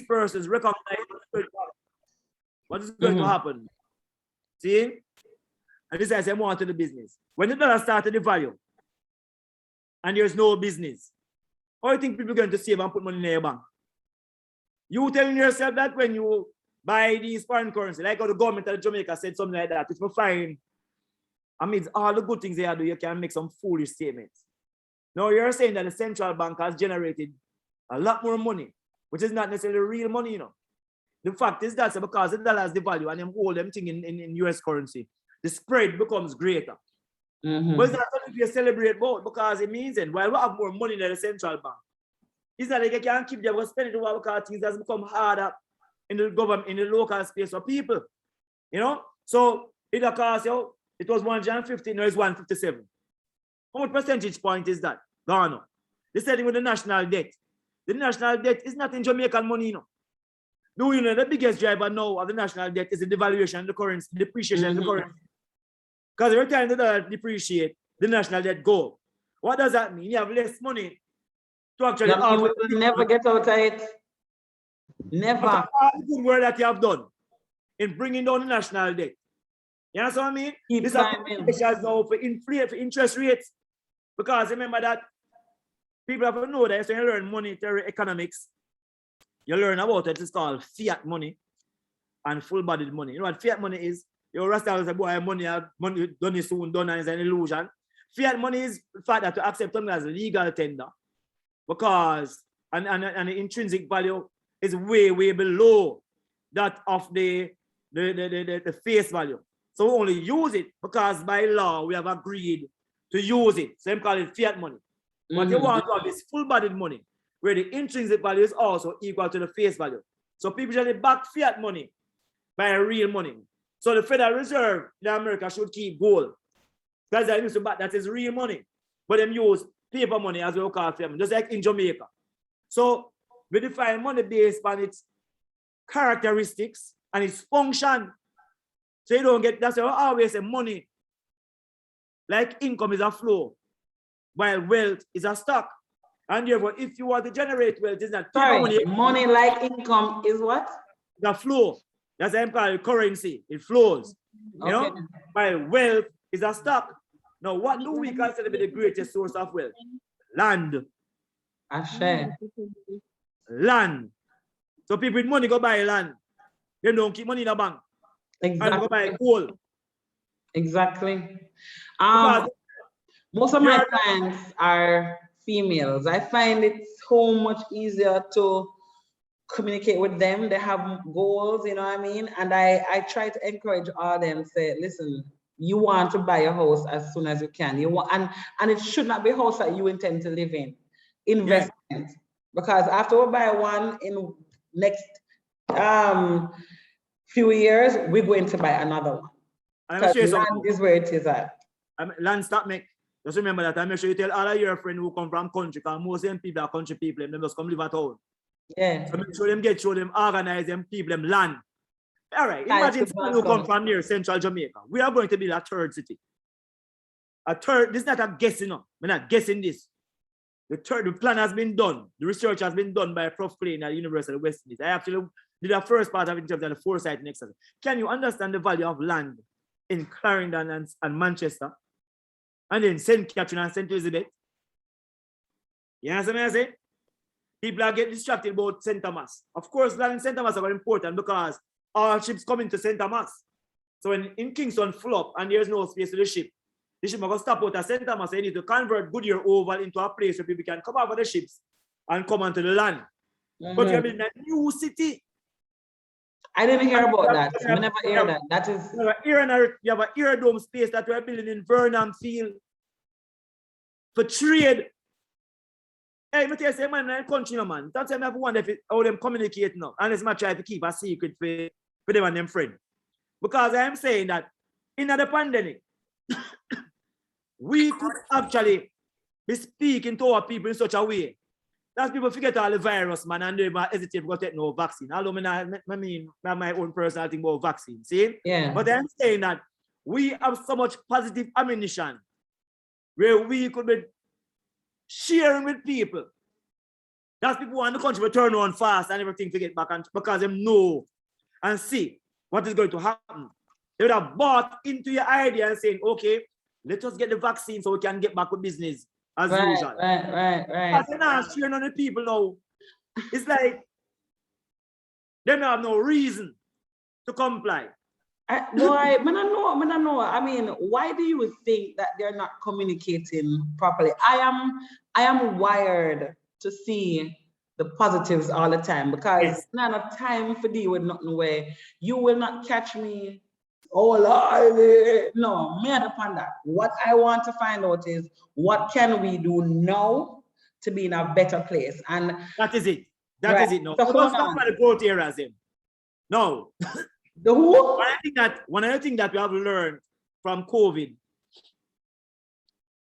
persons recognize what is going to happen. See? And this is more to the business. When the dollar started to devalue and there's no business, how do you think people are going to save and put money in their bank? You telling yourself that when you buy these foreign currency, like how the government of Jamaica said something like that, which we find amidst all the good things they do, you can make some foolish statements. Now you're saying that the central bank has generated a lot more money, which is not necessarily real money, you know. The fact is that because the dollar has devalued and them hold them thing in US currency, the spread becomes greater. But it's not something you celebrate about because it means that while we have more money than the central bank, it's not like you can't keep them spending over because things has become harder in the government, in the local space for people. You know? So it costs you, it was 150, now it's 157. How much percentage point is that? Gone. The same thing with the national debt. The national debt is not in Jamaican money, you know. Do you know the biggest driver now of the national debt is the devaluation of the currency, depreciation of the currency. Because every time the dollar depreciate, the national debt go. What does that mean? You have less money to actually. You will never get out of it. Never. All the good work that you have done in bringing down the national debt. You know what I mean? Keep this climbing. is now for interest rates. Because remember that people have to know that when you learn monetary economics, you learn about it. It's called fiat money and full-bodied money. You know what fiat money is? Your Rasta say, boy, money done is soon done and it's an illusion. Fiat money is the fact that you accept something as legal tender because and the intrinsic value is way, way below that of the face value. So we only use it because by law we have agreed to use it. So they call it fiat money. But you want to have this full-bodied money where the intrinsic value is also equal to the face value. So people usually back fiat money by real money. So the Federal Reserve in America should keep gold. Because they used to back that is real money. But them use paper money as we call fiat money, just like in Jamaica. So we define money based on its characteristics and its function. So you don't get, that's why I always say money, like income is a flow, while wealth is a stock. And therefore, if you want to generate wealth, it's not paper money. Money like income is what? The flow. That's what I call it currency. It flows. You know? While wealth is a stock. Now, what do we consider to be the greatest source of wealth? Land. Ashe. Land. So people with money go buy land. They don't keep money in the bank. Exactly. And go buy gold. Exactly. Most of my clients are females. I find it so much easier to communicate with them. They have goals, you know what I mean? And I try to encourage all them, say, listen, you want to buy a house as soon as you can. You want, and it should not be a house that you intend to live in. Investment. Yeah. Because after we buy one in next few years, we're going to buy another one. Because land is where it is at. Land stop make. Just remember that. I make sure you tell all of your friends who come from country, because most of them people are country people, them just come live at home. Yeah. So make sure them show them organize them people, them land. All right, imagine someone who come from near central Jamaica. We are going to be a third city. A third, this is not a guessing, no. We're not guessing this. The plan has been done. The research has been done by Prof. Plain at the University of West Indies. I actually did the first part of it in terms of the foresight and excellence. Can you understand the value of land in Clarendon and Manchester? And then St. Catherine and St. Elizabeth? You understand what I say? People are getting distracted about St. Thomas. Of course, land in St. Thomas are very important because all ships come into St. Thomas. So when in Kingston full up and there's no space for the ship are going to stop out at St. Thomas. So you need to convert Goodyear Oval into a place where people can come over the ships and come onto the land. But you're building a new city. I didn't hear about that. I never hear that. That is. You have an aerodrome space that we're building in Vernon Field for trade. Hey, but you say, man, in the country, no, man. That's why I have wonder how them communicate now. And it's not try to keep a secret for them and them friends. Because I'm saying that in the pandemic, we could actually be speaking to our people in such a way that people forget all the virus, man, and they hesitate to take no vaccine. Although I mean, my own personal thing about vaccine, see? Yeah. But I'm saying that we have so much positive ammunition where we could be sharing with people That's people want the country to turn on fast and everything to get back, and because they know and see what is going to happen. They would have bought into your idea and saying, okay, let us get the vaccine so we can get back with business as usual. Right. But they're not sharing on the people now. It's like they don't have no reason to comply. I don't know. I mean, why do you think that they're not communicating properly? I am wired to see the positives all the time, because it's not a time for deal with nothing where you will not catch me. Oh Lord, no, me upon that. What I want to find out is what can we do now to be in a better place, and that is it. That is it. No, so don't stop at the growth areas. No. The who? One of the things that we have learned from COVID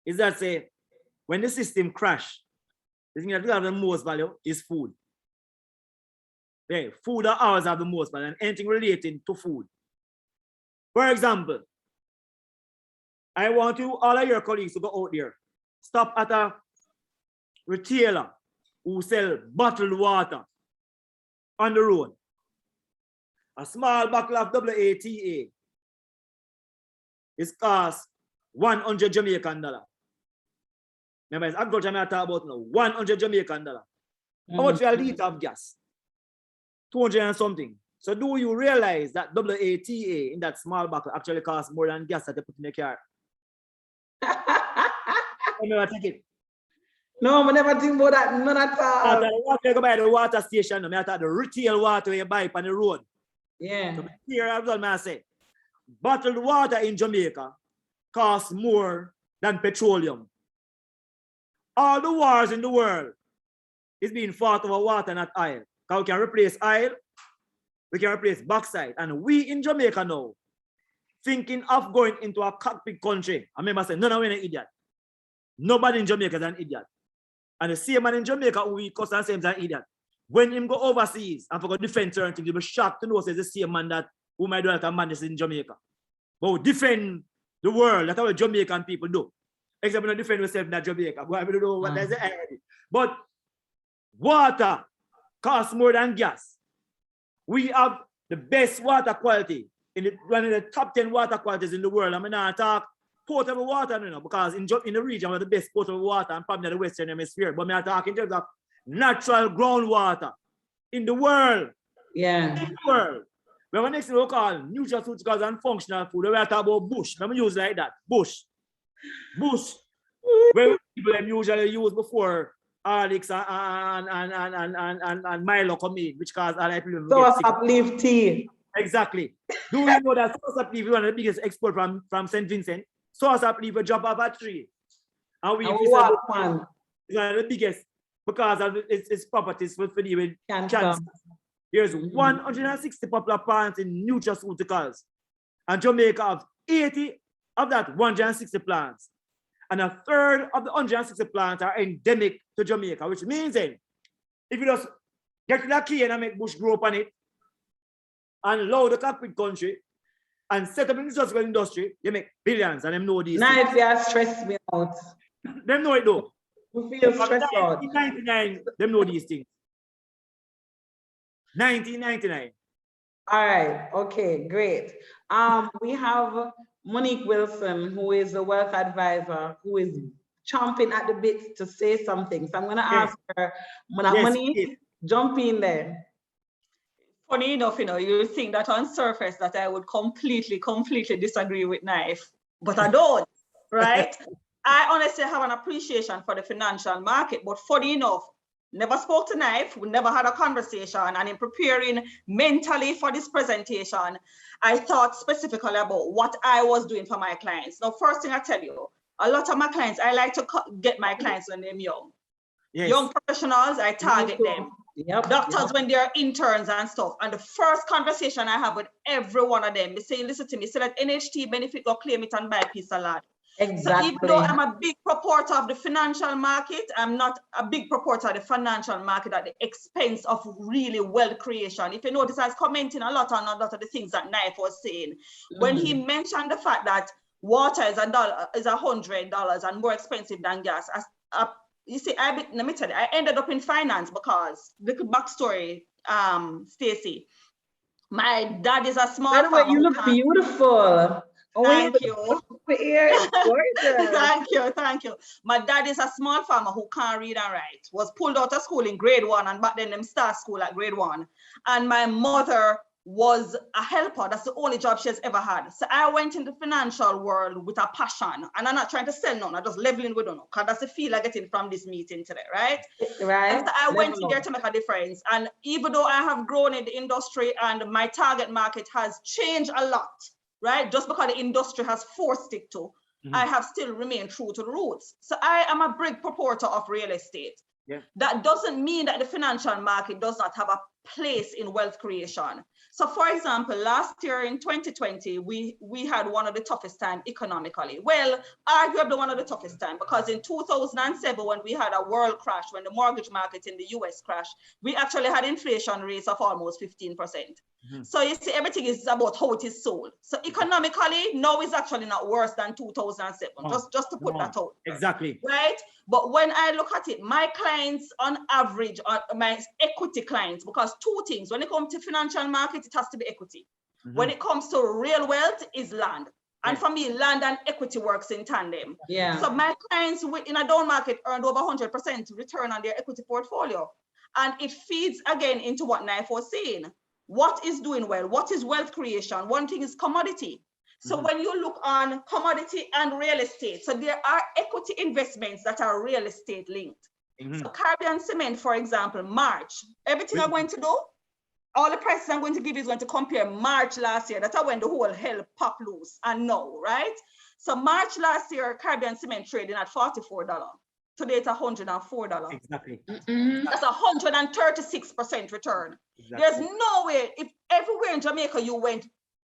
is that, say, when the system crash, the thing that we have the most value is food. Yeah, food or ours have the most value, and anything relating to food. For example, I want you, all of your colleagues, to go out there, stop at a retailer who sell bottled water on the road. A small bottle of WATA is cost 100 Jamaican dollar. Remember, it's agriculture I talk about now. 100 Jamaican dollar. How much for a liter of gas? 200 and something. So do you realize that WATA in that small bottle actually costs more than gas that they put in the car? I never take it. No, I never think about that. None at all. I go by the water station. I thought the retail water you buy on the road. Yeah. So here as well, I say, bottled water in Jamaica costs more than petroleum. All the wars in the world is being fought over water, not oil. Because we can replace oil, we can replace bauxite. And we in Jamaica now, thinking of going into a cockpit country. I remember saying, no, we're an idiot. Nobody in Jamaica is an idiot. And the same man in Jamaica who we cuss and say he's an idiot. When him go overseas and forgot defend certain things, you'll be shocked to know it's the same man that who might do that and madness in Jamaica. But we defend the world. That's what Jamaican people do. Except we don't defend ourselves in Jamaica. But I don't know what that's the irony. But water costs more than gas. We have the best water quality in one of the top 10 water qualities in the world. I mean, I talk potable water, you know, because in the region we have the best potable water and probably the Western Hemisphere. But I talk in terms of natural groundwater in the world. Yeah. In the world. We have next thing we call nutraceuticals and functional food. We talk about bush. Let me use like that. Bush. Where people usually use before Alex and Milo come in, which cause all people Source of leaf tea. Exactly. Do you know that source of leaf is one of the biggest export from St. Vincent? Source of leaf will drop off a tree. And we walk one. It's one of the biggest because of its properties for deal with cancer. There's 160 popular plants in nutraceuticals. And Jamaica have 80 of that 160 plants. And a third of the 160 plants are endemic to Jamaica, which means if you just get to that cane and make bush grow up on it, and allow the cockpit country, and set up an industrial industry, you make billions, and them know these things. Nice, stress me out. Them know it though. We feel stressed out. 1999, them know these things. 1999. All right, okay, great. We have Monique Wilson, who is a wealth advisor, who is chomping at the bits to say something. So I'm going to ask her, Monique, jump in there. Funny enough, you know, you think that on surface that I would completely disagree with Knife, but I don't, right? I honestly have an appreciation for the financial market, but funny enough, never spoke to Knife, we never had a conversation, and in preparing mentally for this presentation, I thought specifically about what I was doing for my clients. Now, first thing I tell you, a lot of my clients, I like to get my clients when they're young. Yes. Young professionals, I target them. Yep. Doctors when they're interns and stuff. And the first conversation I have with every one of them, they say, listen to me, say that NHT benefit, go claim it and buy a piece of land. Exactly. So even though I'm a big supporter of the financial market, I'm not a big supporter of the financial market at the expense of really wealth creation. If you notice, I was commenting a lot on a lot of the things that Knife was saying. When he mentioned the fact that water is $100 and more expensive than gas, you see, let me tell you, I ended up in finance because, little backstory, Stacy. My dad is a small farmer. By the way, you look beautiful. Thank you. Gorgeous. Thank you. My dad is a small farmer who can't read and write. Was pulled out of school in grade 1, and back then them start school at grade 1. And my mother was a helper. That's the only job she has ever had. So I went in the financial world with a passion, and I'm not trying to sell none. I'm just leveling with them, because that's the feel I get in from this meeting today, right? Right. And so I went in there to make a difference. And even though I have grown in the industry and my target market has changed a lot, right? Just because the industry has forced it to, I have still remained true to the roots. So I am a big supporter of real estate. Yeah. That doesn't mean that the financial market does not have a place in wealth creation. So for example, last year in 2020, we had one of the toughest times economically. Well, arguably one of the toughest times, because in 2007, when we had a world crash, when the mortgage market in the US crashed, we actually had inflation rates of almost 15%. So you see, everything is about how it is sold. So economically, no, it's actually not worse than 2007, just to put that out. Exactly. Right? But when I look at it, my clients on average, my equity clients, because two things, when it comes to financial market, it has to be equity. When it comes to real wealth, is land. And for me, land and equity works in tandem. Yeah. So my clients in a down market earned over 100% return on their equity portfolio. And it feeds again into what Naif was saying. What is doing well? What is wealth creation? One thing is commodity. So when you look on commodity and real estate, so there are equity investments that are real estate linked. So Caribbean Cement, for example, March, everything I'm going to do, all the prices I'm going to give is going to compare March last year. That's when the whole hell popped loose, and no, right? So March last year, Caribbean Cement trading at $44. Today it's $104. Exactly. That's 136% return. Exactly. There's no way, if everywhere in Jamaica you went,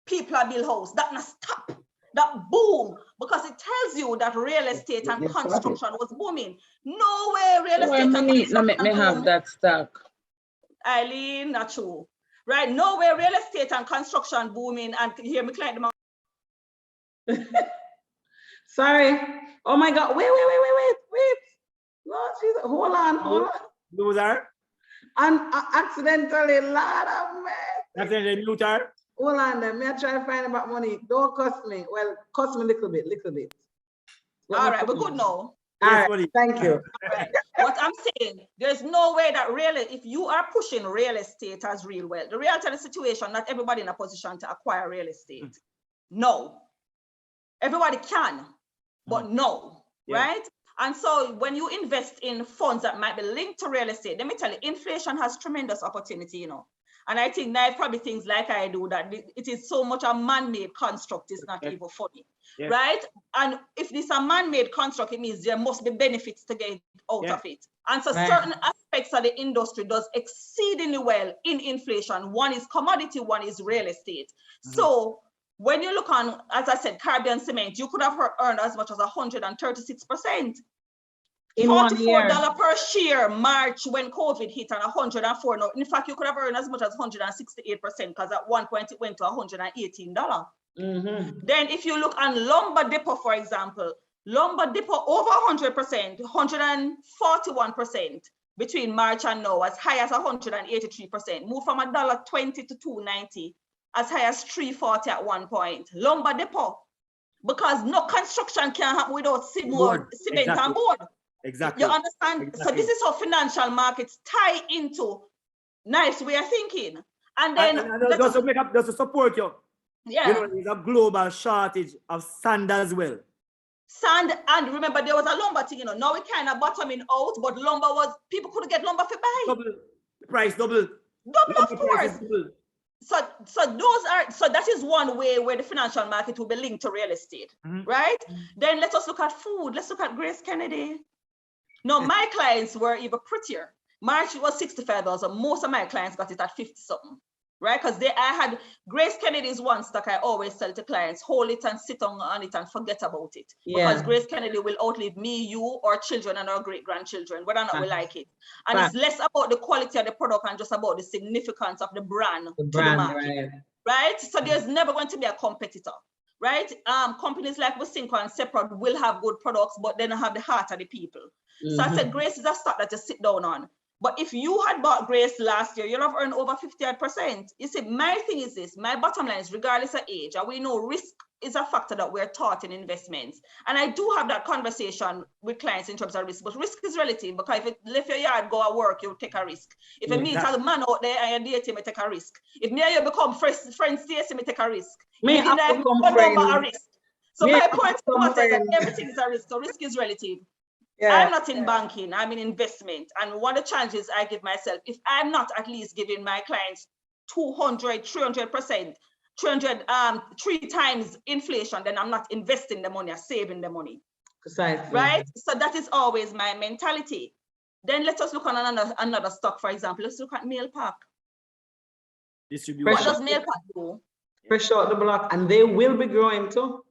people are build house, that must stop, that boom, because it tells you that real estate and construction was booming. No way real estate and Monique, construction let me have that stock. Eileen, not true. Right? No way real estate and construction booming, and hear me client Sorry. Oh my God. Wait. Lord Jesus. Hold on. Loser. And accidentally, Lord of mercy. Accidentally mute her. Hold on then. Me I try to find about money. Don't cuss me. Well, cuss me a little bit. All right, we're good now. All right, thank you. Right. What I'm saying, there's no way that really, if you are pushing real estate as real wealth, the reality of the situation, not everybody in a position to acquire real estate. No. Everybody can, but no, right? And so when you invest in funds that might be linked to real estate, let me tell you, inflation has tremendous opportunity, you know. And I think Naif probably thinks like I do, that it is so much a man-made construct, it's not even funny, right? And if this is a man-made construct, it means there must be benefits to get out of it. And so certain aspects of the industry does exceedingly well in inflation. One is commodity, one is real estate. So when you look on, as I said, Caribbean Cement, you could have earned as much as 136%. In 1 year. $44 per share March when COVID hit, and 104. No, in fact, you could have earned as much as 168%, because at one point it went to $118. Then if you look on Lumber Depot, for example, Lumber Depot over 100%, 141% between March and now, as high as 183%. Moved from $1.20 to $2.90, as high as $3.40 at one point. Lumber Depot, because no construction can happen without cement and board. Exactly. You understand? Exactly. So this is how financial markets tie into Naif's way of thinking. And then just to support you. Yeah. You know, there's a global shortage of sand as well. Sand, and remember there was a lumber thing, you know. Now we kind of bottoming out, but lumber was, people couldn't get lumber for buy. Double price, double. Double, of course. So that is one way where the financial market will be linked to real estate, right? Then let us look at food. Let's look at Grace Kennedy. No, my clients were even prettier. March was $65. Most of my clients got it at 50 something, right? Because I had Grace Kennedy's one stock I always tell to clients, hold it and sit on it and forget about it. Because Grace Kennedy will outlive me, you, our children, and our great-grandchildren, whether or not we like it. And it's less about the quality of the product and just about the significance of the brand to the market, right? So there's never going to be a competitor, right? Companies like Wasinko and Separate will have good products, but they don't have the heart of the people. So I said, Grace is a stock that you sit down on. But if you had bought Grace last year, you'll have earned over 58%. You see, my thing is this, my bottom line is regardless of age, and we know risk is a factor that we're taught in investments. And I do have that conversation with clients in terms of risk, but risk is relative, because if you leave your yard, go at work, you'll take a risk. If you meet a man out there and you date him, you take a risk. If me and you become friends, Stacy, me take a risk. Me Even I if become one number a friends. risk. So Me my I point become is that friends. everything is a risk, so risk is relative. Yeah. I'm not in banking, I'm in investment. And one of the challenges I give myself, if I'm not at least giving my clients 200, 300%, 3 times inflation, then I'm not investing the money or saving the money. Precisely. Right? So that is always my mentality. Then let us look on another stock, for example. Let's look at Mail Park. What does Mail Park do? Fresh out the block, and they will be growing too.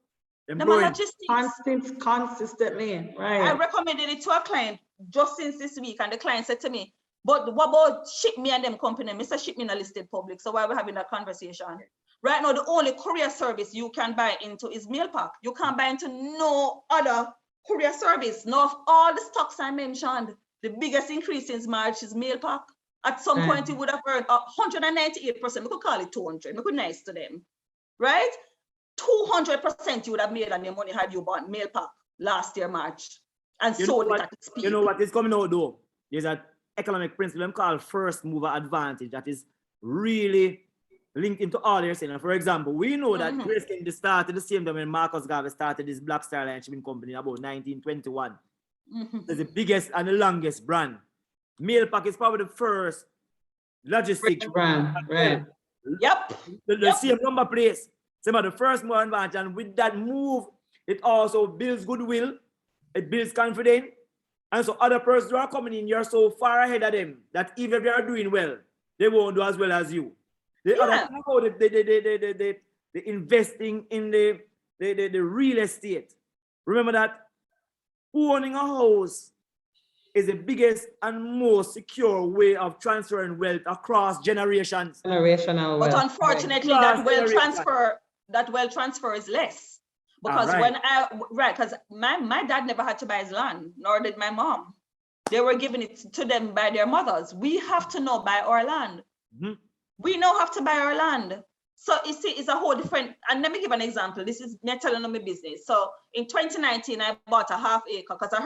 The logistics. Consistently, right. I recommended it to a client just since this week, and the client said to me, but what about ship me and them company? Mr. Ship me in a listed public. So why are we having that conversation? Right now, the only courier service you can buy into is Mail Park. You can't buy into no other courier service. Now, of all the stocks I mentioned, the biggest increase since March is Mail Park. At some point, you would have earned 198%. We could call it 200. We could nice to them, right? 200% you would have made on your money had you bought Mail Park last year, March, and sold it at its peak. You know what is coming out though? There's an economic principle called first mover advantage that is really linked into all you're saying. And for example, we know that Grace Kennedy started the same time when Marcus Garvey started this Black Star Line shipping company about 1921. It's the biggest and the longest brand. Mail Pack is probably the first logistics brand, right? Yep. The same number place. Same the first mover advantage, and with that move, it also builds goodwill, it builds confidence, and so other persons who are coming in, you're so far ahead of them that even if they are doing well, they won't do as well as you. The other thing about the investing in the real estate. Remember that owning a house is the biggest and most secure way of transferring wealth across generations. Generational wealth. But unfortunately, that wealth transfer is less. Because because my dad never had to buy his land, nor did my mom. They were giving it to them by their mothers. We have to now buy our land. We now have to buy our land. So you see, it's a whole different, and let me give an example. This is me telling them my business. So in 2019, I bought a half acre because I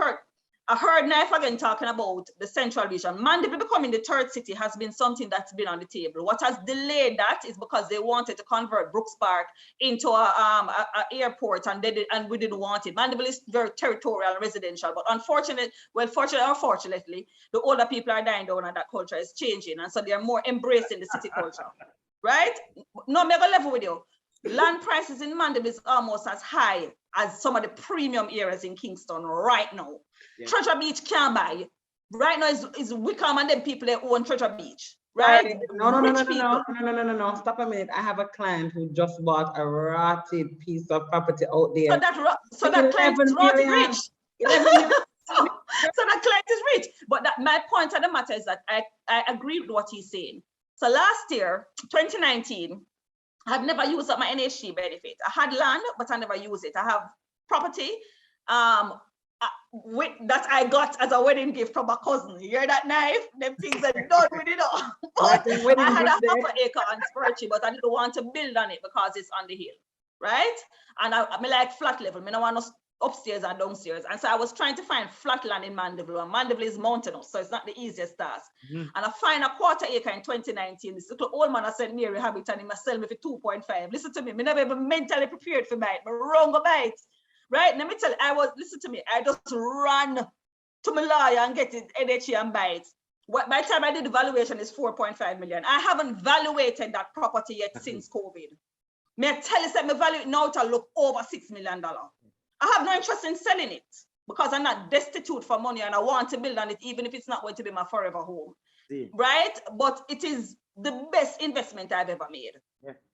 heard Knife again talking about the central region. Mandeville becoming the third city has been something that's been on the table. What has delayed that is because they wanted to convert Brooks Park into a airport, and we didn't want it. Mandeville is very territorial and residential, but fortunately or unfortunately, the older people are dying down and that culture is changing, and so they are more embracing the city culture, right? No, I'm gonna level with you. Land prices in Mandeville is almost as high as some of the premium areas in Kingston right now. Treasure Beach can't buy. Right now is Wickham and them people that own Treasure Beach, right? No. Stop a minute. I have a client who just bought a rotted piece of property out there. So that client is rotted rich. So that client is rich. But my point of the matter is that I agree with what he's saying. So last year, 2019, I had never used up my NHG benefit. I had land, but I never used it. I have property that I got as a wedding gift from a cousin. You hear that, Knife? Them things are done with it all. But I had a half an acre on Spurchy, but I didn't want to build on it because it's on the hill, right? And I like flat level. I don't want to upstairs and downstairs. And so I was trying to find flat land in Mandeville, and Mandeville is mountainous, so it's not the easiest task. And I find a quarter acre in 2019. This little old man I said, Mary Habit, and he must sell me for 2.5. Listen to me, I never even mentally prepared for buy it, but wrong about it. Right? Let me tell you, listen to me, I just ran to my lawyer and get it, NHE and buy it. By the time I did the valuation, is 4.5 million. I haven't valuated that property yet since COVID. May I tell you that my value now to look over $6 million. I have no interest in selling it because I'm not destitute for money and I want to build on it, even if it's not going to be my forever home, right? But it is the best investment I've ever made.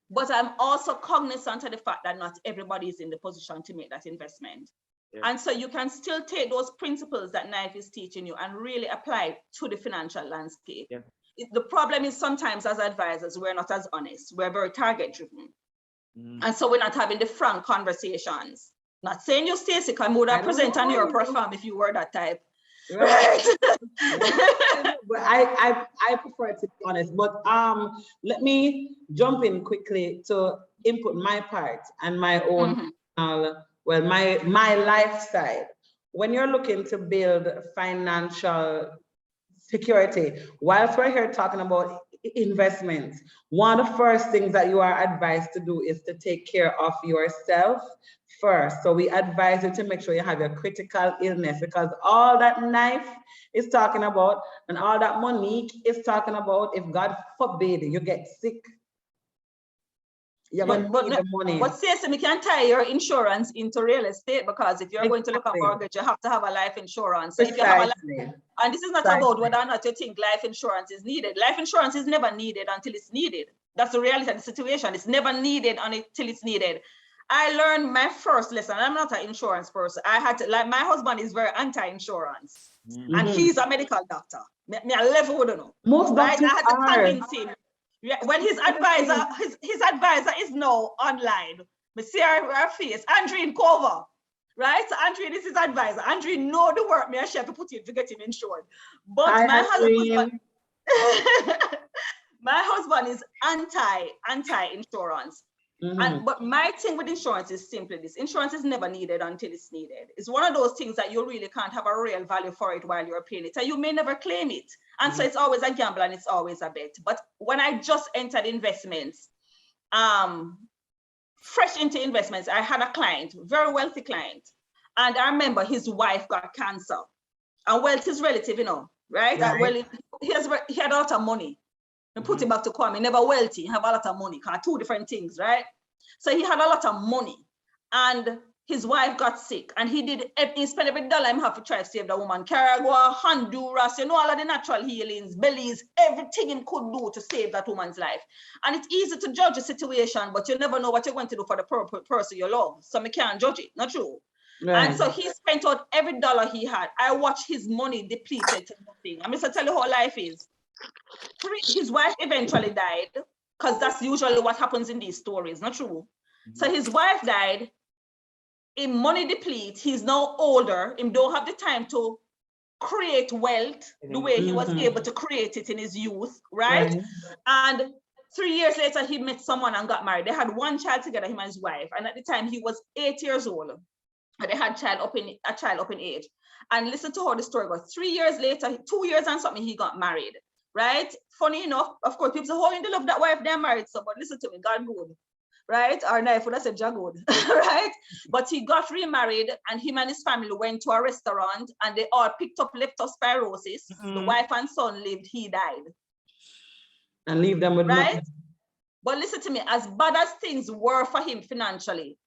But I'm also cognizant of the fact that not everybody is in the position to make that investment. And so you can still take those principles that Knife is teaching you and really apply it to the financial landscape. The problem is sometimes as advisors, we're not as honest. We're very target driven. And so we're not having the frank conversations. Not saying you, Stacy, because I would have present on your platform if you were that type. Right. But I prefer to be honest. But let me jump in quickly to input my part and my own my lifestyle. When you're looking to build financial security, whilst we're here talking about investments, one of the first things that you are advised to do is to take care of yourself first. So we advise you to make sure you have your critical illness, because all that Knife is talking about and all that Monique is talking about, if God forbid you get sick, you're going to need the money. But Stacy, we can tie your insurance into real estate, because if you're going to look at mortgage, you have to have a life insurance. So if you have a life, and this is not about whether or not you think life insurance is needed. Life insurance is never needed until it's needed. That's the reality of the situation. It's never needed until it's needed. I learned my first lesson. I'm not an insurance person. I had to, like, my husband is very anti-insurance, and he's a medical doctor. Me I level wouldn't know. Most doctors I had to convince him. Yeah, when his advisor is now online. Me see her face, Andreen Cover, right? So Andreen is his advisor. Andreen know the work me I share to put in to get him insured. But my husband is anti-insurance. But my thing with insurance is simply this: insurance is never needed until it's needed. It's one of those things that you really can't have a real value for it while you're paying it, and you may never claim it. And so it's always a gamble and it's always a bet. But when I just entered investments, fresh into investments, I had a client, very wealthy client, and I remember his wife got cancer. And wealth is relative, you know, right? Well, he had a lot of money. And put him back to Kwame, never wealthy, he have a lot of money, two different things, right? So he had a lot of money, and his wife got sick, and he spent every dollar he have to try to save the woman. Caragua, Honduras, you know, all of the natural healings, Belize, everything he could do to save that woman's life. And it's easy to judge a situation, but you never know what you're going to do for the person you love. So I can't judge it, not true. Right. And so he spent out every dollar he had. I watched his money depleted to nothing. I'm just going to tell you how life is. His wife eventually died, because that's usually what happens in these stories, not true? So his wife died, in money deplete, he's now older, he don't have the time to create wealth the way he was able to create it in his youth, right? And 3 years later, he met someone and got married. They had one child together, him and his wife, and at the time he was 8 years old, and they had a child up in age. And listen to how the story goes. 3 years later, 2 years and something, he got married. Right? Funny enough, of course, people say, oh, they love that wife, they're married. So, but listen to me, God good, right? Or Knife would have said, God good, right? But he got remarried, and him and his family went to a restaurant, and they all picked up leptospirosis. The wife and son lived, he died. And leave them with nothing. But listen to me, as bad as things were for him financially,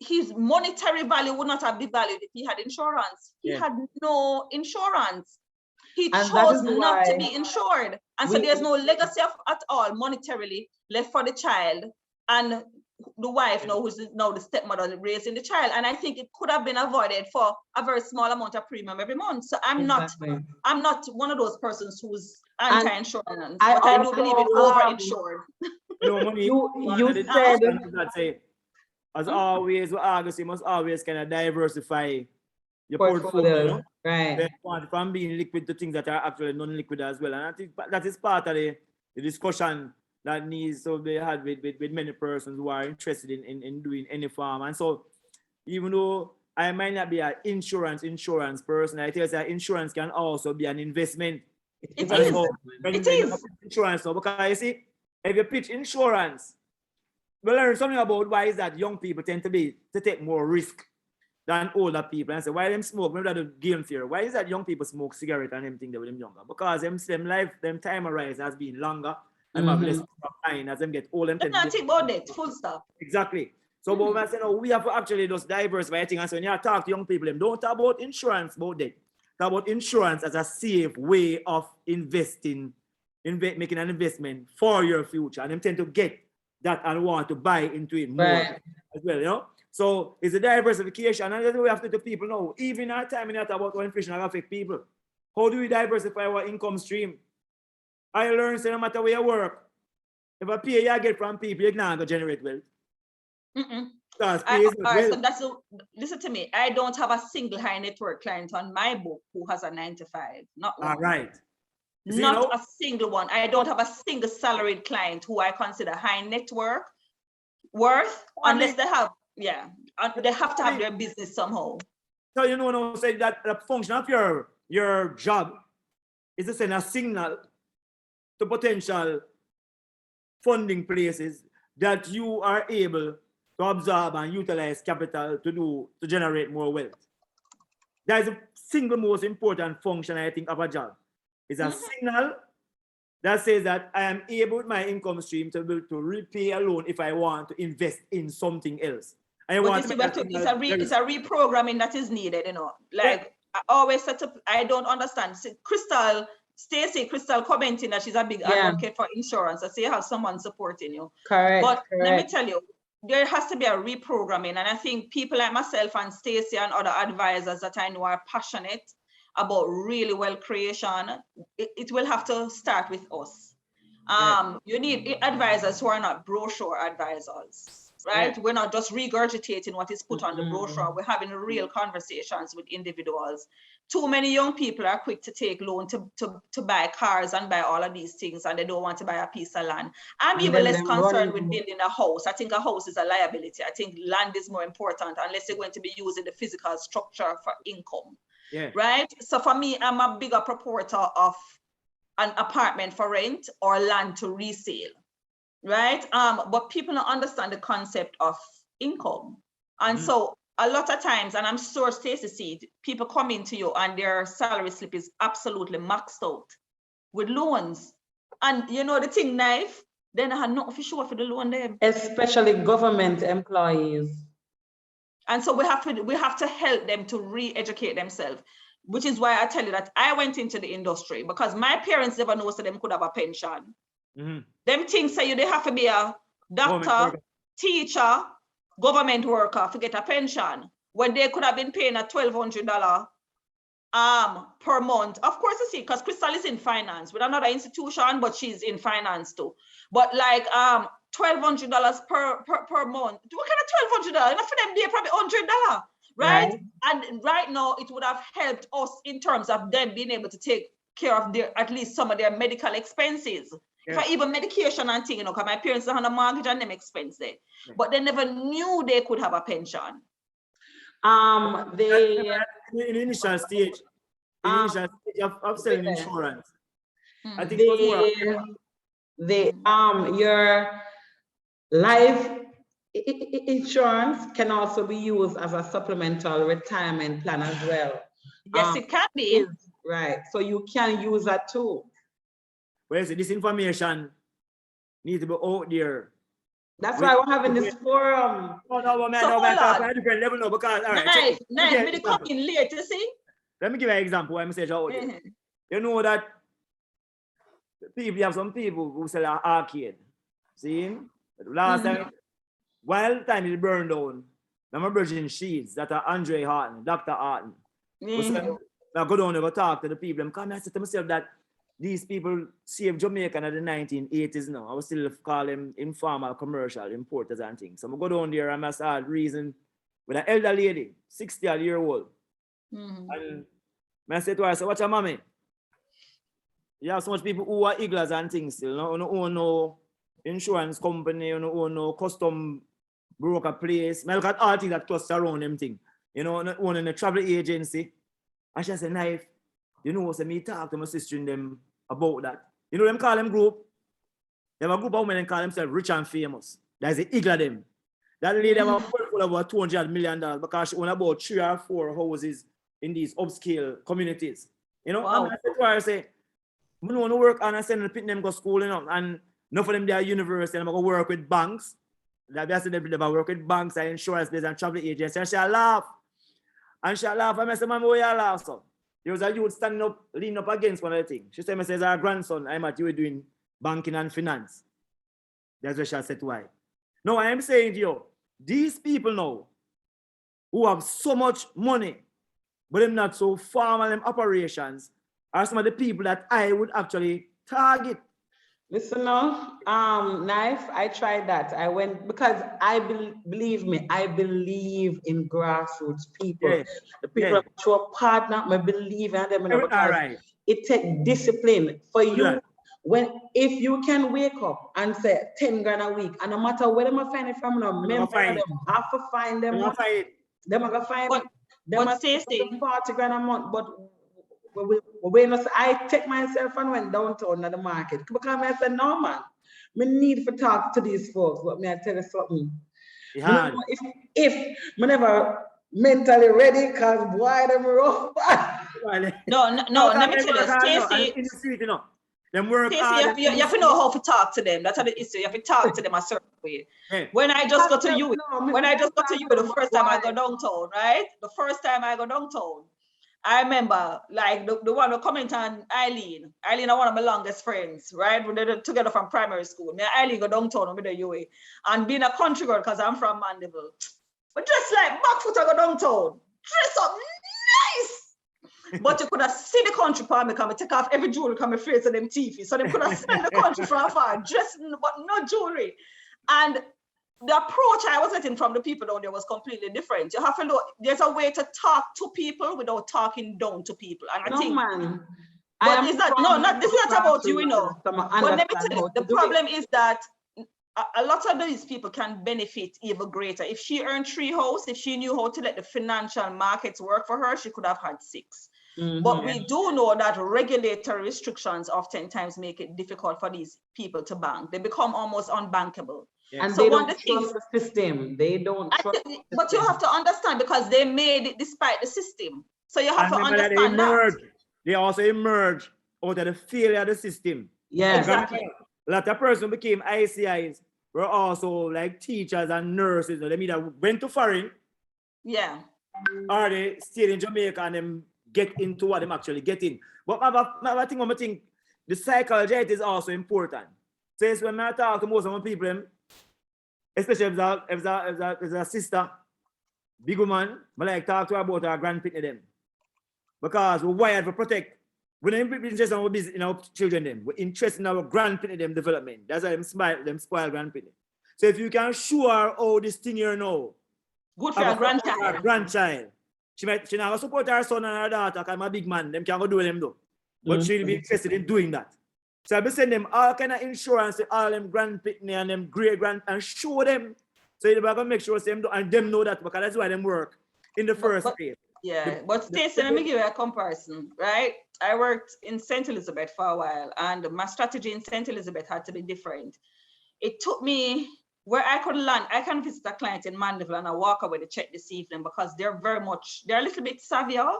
his monetary value would not have been valued if he had insurance. He had no insurance. He chose not to be insured. And so there's no legacy at all monetarily left for the child and the wife now, who's now the stepmother raising the child. And I think it could have been avoided for a very small amount of premium every month. So I'm not one of those persons who's anti-insurance, but I do believe it's over-insured. You said, as always, with August, you must always kind of diversify your portfolio, right? From being liquid to things that are actually non-liquid as well. And I think that is part of the discussion that needs to be had with many persons who are interested in doing any farm. And so, even though I might not be an insurance person, I tell you that insurance can also be an investment. It is. So it is. Insurance, so because you see, if you pitch insurance, we learn something about why is that young people tend to take more risk than older people. And say, why them smoke? Maybe that's the game theory. Why is that young people smoke cigarette and them think they were them younger? Because them time horizon has been longer. And have less time as them get older. Let's not think about that, full stop. Exactly. So but when I say, no, we have to actually just diversify things. And so when you talk to young people, them don't talk about insurance about that. Talk about insurance as a safe way of investing, making an investment for your future. And them tend to get that and want to buy into it more as well, you know? So it's a diversification, and that's what we have to do. People know. Even our time in that about how inflation affect people. How do we diversify our income stream? I learned that no matter where you work, If a pay you get from people, you're not going to generate wealth. Because pay is not All right, wealth. so listen to me. I don't have a single high net worth client on my book who has a 9 to 5. Not one. All right. So, Not a single one. I don't have a single salaried client who I consider high net worth, unless they have, they have to have their business somehow. So you know what I'm saying, that the function of your job is to send a signal to potential funding places that you are able to absorb and utilize capital to generate more wealth. That is the single most important function, I think, of a job. It's a signal that says that I am able with my income stream to be able to repay a loan if I want to invest in something else. It's a reprogramming that is needed, you know. Like I always set up, I don't understand. Crystal commenting that she's a big advocate for insurance. I say you have someone supporting you. Correct. But let me tell you, there has to be a reprogramming. And I think people like myself and Stacy and other advisors that I know are passionate about really wealth creation. It will have to start with us. You need advisors who are not brochure advisors, right? We're not just regurgitating what is put on the brochure. We're having real conversations with individuals. Too many young people are quick to take loan to buy cars and buy all of these things, and they don't want to buy a piece of land. I'm even less concerned with building a house. I think a house is a liability. I think land is more important unless you're going to be using the physical structure for income. Right? So for me, I'm a bigger supporter of an apartment for rent or land to resale, right? But people don't understand the concept of income. And so a lot of times, and I'm sure Stacy see, people come into you and their salary slip is absolutely maxed out with loans. And you know the thing, knife, then I had nothing for sure for the loan there. Especially government employees. And so we have to help them to re-educate themselves, which is why I tell you that I went into the industry because my parents never know so them could have a pension. Them things say they have to be a doctor, teacher, government worker to get a pension when they could have been paying a $1,200 per month. Of course, you see, because Crystal is in finance with another institution, but she's in finance too. But like $1,200 per month. What kind of $1,200? Enough for them, they probably $100, right? And right now, it would have helped us in terms of them being able to take care of at least some of their medical expenses. For even medication and things, you know, because my parents don't have a mortgage and them expenses. But they never knew they could have a pension. In the initial stage, of selling insurance, I think your life insurance can also be used as a supplemental retirement plan as well. Yes, it can be. Right. So you can use that too. Well, so this information needs to be out there. That's why we're having this forum. Different level now because nice, me come in late, you see? Let me give you an example. I message out there. You know that people have some people who sell an arcade. See? Last time, while the time it burned down, I'm bridging sheets that are Andre Harton, Dr. Harton. I go down and go talk to the people. I'm coming, I said to myself that these people saved Jamaica in the 1980s now. I was still call them informal commercial importers and things. So I go down there and I start reason with an elder lady, 60-year-old. And I said to her, I said, what's your mommy? You have so much people who are iglas and things still. You don't own no insurance company, you don't own no custom broker place. I look at all things that cluster around them thing. You know, not owning a travel agency. And she said, Knife, you know, so me talk to my sister and them about that. You know them call them group? They have a group of women and call themselves rich and famous. That's the eagle of them. That lady have a portfolio of about $200 million because she own about 3 or 4 houses in these upscale communities. You know, wow. And I said to her, I say, I don't want to work and I send them go school, you know, and none of them they are university and I'm going to work with banks. That's they work with banks and insurance business and travel agents. And she laugh. And she laugh. And I said, Mama, why you laugh, son? There was a youth standing up, leaning up against one of the things. She said, I says, our grandson, I'm at you doing banking and finance. That's what she said to her. No, I am saying to you, these people now who have so much money, but them not so formal in operations, are some of the people that I would actually target. Listen now, knife, I tried that. I went because believe me, I believe in grassroots people. Yeah. The people Yeah. that show a partner, I believe in them, you know, All because right. it takes discipline for Do you. that. If you can wake up and say 10 grand a week, and no matter where them I find it from, no You're member gonna find it. them have to find them You're money. gonna find it. Them are gonna find But it. Them are Stacey, 40 grand a month, but I take myself and went downtown at the market because I said, no man, me need to talk to these folks, but me I tell you something. It's Me no hard. know if me never mentally ready, cause boy them rough. no, let me tell you, And in the street, you know. Them work Stacey, hard. you have to know how to talk to them. That's how it is. You have to talk to them a certain way. Yeah. When I just got to No, you, me when I just got to you the first time I why? go downtown, right? The first time I go downtown, I remember like the one who comment on Eileen. Eileen are one of my longest friends, right? We did together from primary school. Me and Eileen go downtown with the UA. And being a country girl, because I'm from Mandeville. But just like back foot I go downtown. Dress up nice. But you could have seen the country part me come take off every jewelry come afraid of them teeth. So they could have seen the country from afar, dressing but no jewelry. And the approach I was getting from the people down there was completely different. You have to know there's a way to talk to people without talking down to people. And I think, man. but is that no, not this is not about you, you know. But let me tell you, the problem is that a lot of these people can benefit even greater. If she earned 3 houses, if she knew how to let the financial markets work for her, she could have had 6. But we do know that regulatory restrictions oftentimes make it difficult for these people to bank. They become almost unbankable. Yeah. And so they don't trust the system. They don't trust the system. But you have to understand because they made it despite the system. So you have to understand that. They also emerge out of the failure of the system. Yeah, exactly. A lot of persons became ICIs were also like teachers and nurses. They either went to foreign, yeah, or they stayed in Jamaica and them get into what them actually get in. But I think the psychology is also important. So it's when I talk to most of my people, especially if it's a sister, big woman, I like talk to her about her grandparents them. Because we're wired to protect. We're not interested in our business, in our children them. We're interested in our grandparents them development. That's why them spoil grandparents. So if you can show her how this thing here now. Good for her grandchild. Grandchild. She not support her son and her daughter because I'm a big man. Them can't go do them though. But she'll be interested in doing that. So I'll be sending them all kind of insurance to all them grandparents and them great grand and show them. So you're going to make sure them do, and them know that because that's why them work in the first place. Yeah, but Stacey, let me give you a comparison, right? I worked in St. Elizabeth for a while, and my strategy in St. Elizabeth had to be different. It took me where I could land. I can visit a client in Mandeville and I walk away to check this evening because they're a little bit savvier.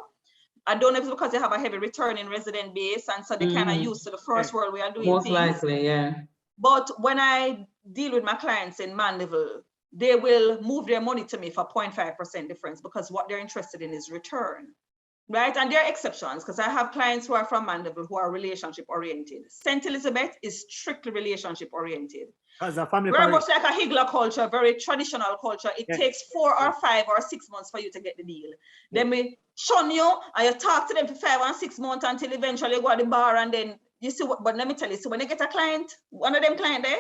I don't know if it's because they have a heavy returning resident base, and so they kind of used to the first world we are doing most things. likely, yeah. But when I deal with my clients in Mandeville, they will move their money to me for 0.5% difference because what they're interested in is return, right? And there are exceptions because I have clients who are from Mandeville who are relationship oriented. St. Elizabeth is strictly relationship oriented. As a family very much like a Higler culture, very traditional culture. It takes 4 or 5 or 6 months for you to get the deal. Then we shun you and you talk to them for 5 or 6 months until eventually you go to the bar and then you see what, but let me tell you, so when they get a client, one of them client there,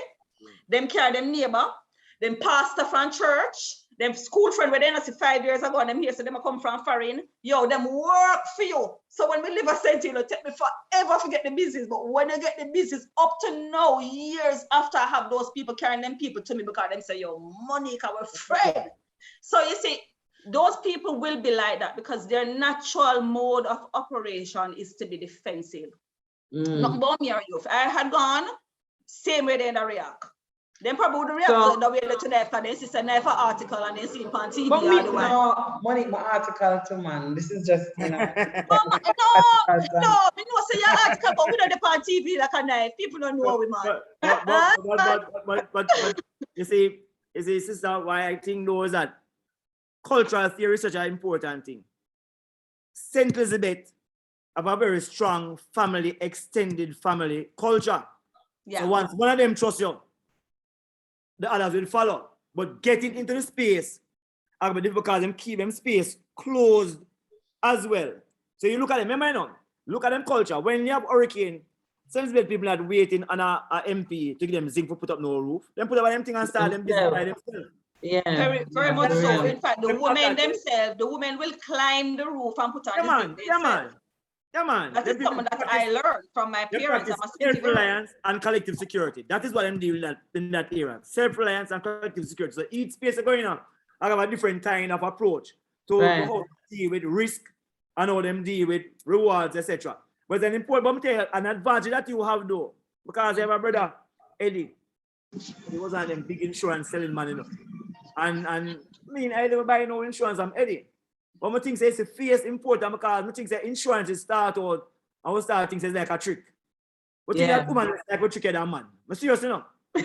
them carry them neighbor, them pastor from church, them school friend where they not see 5 years ago and them here, so them come from foreign, yo, them work for you. So when we live a St. It take me forever to get the business, but when I get the business up to now, years after I have those people carrying them people to me because them say, yo, Monique, our friend. So you see, those people will be like that because their natural mode of operation is to be defensive. Not about me or you. If I had gone, same way they react. Then probably would react to the way to the after they see a knife article and they see it on TV. But me, no, Monique, my article too, man. This is just, you know. no, me know say your article, but we don't depend on TV like a knife. People don't know we man. But you see, sister, why I think those that cultural theory is such an important thing. St. Elizabeth have a very strong family, extended family culture. Yeah. So once one of them trusts you, the others will follow. But getting into the space, because them keep them space closed as well. So you look at them, remember, look at them culture. When you have hurricane, Sensible people are waiting on a MP to give them zinc for put up no roof. Then put up everything and start them business by themselves. Yeah. Very much so. Really. In fact, the women themselves, the women will climb the roof and put on the zinc themselves. Yeah, man. That is something that I learned from my parents. Self-reliance and collective security. That is what I'm doing in that era. Self-reliance and collective security. So each space is going on. I have a different kind of approach to how to deal with risk and how them deal with rewards, etc. But it's an important, but an advantage that you have though, because I have a brother, Eddie. He was on them big insurance selling man enough. And I mean, I never buy no insurance, I'm Eddie. But I think it's a fierce important because I think that insurance is start out, I was starting to like a trick. But think that woman is like a trick than man. I'm serious, you know. I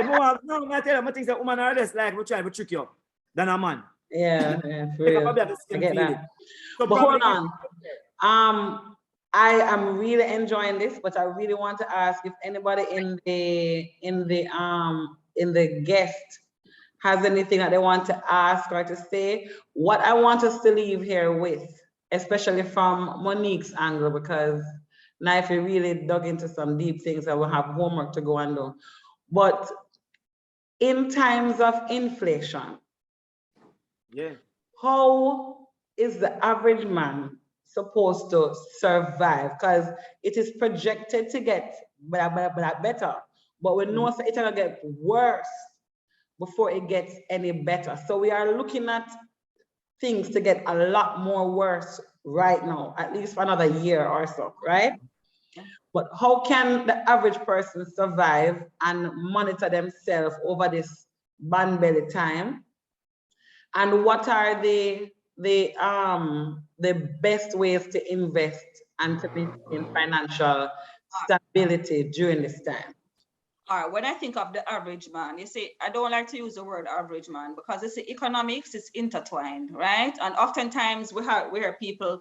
tell you, I think that woman are less like we try to trick you than a man. Yeah, for real. I get that. So but hold on. I am really enjoying this, but I really want to ask if anybody in the guest has anything that they want to ask or to say. What I want us to leave here with, especially from Monique's angle, because Knife really dug into some deep things and we'll have homework to go and do. But in times of inflation, how is the average man supposed to survive? Because it is projected to get better, but we know it's gonna get worse before it gets any better. So we are looking at things to get a lot more worse right now, at least for another year or so, right? But how can the average person survive and monitor themselves over this band-belly time? And what are the best ways to invest and to maintain financial stability during this time? All right, when I think of the average man, you see, I don't like to use the word average man because it's the economics is intertwined, right? And oftentimes we hear people,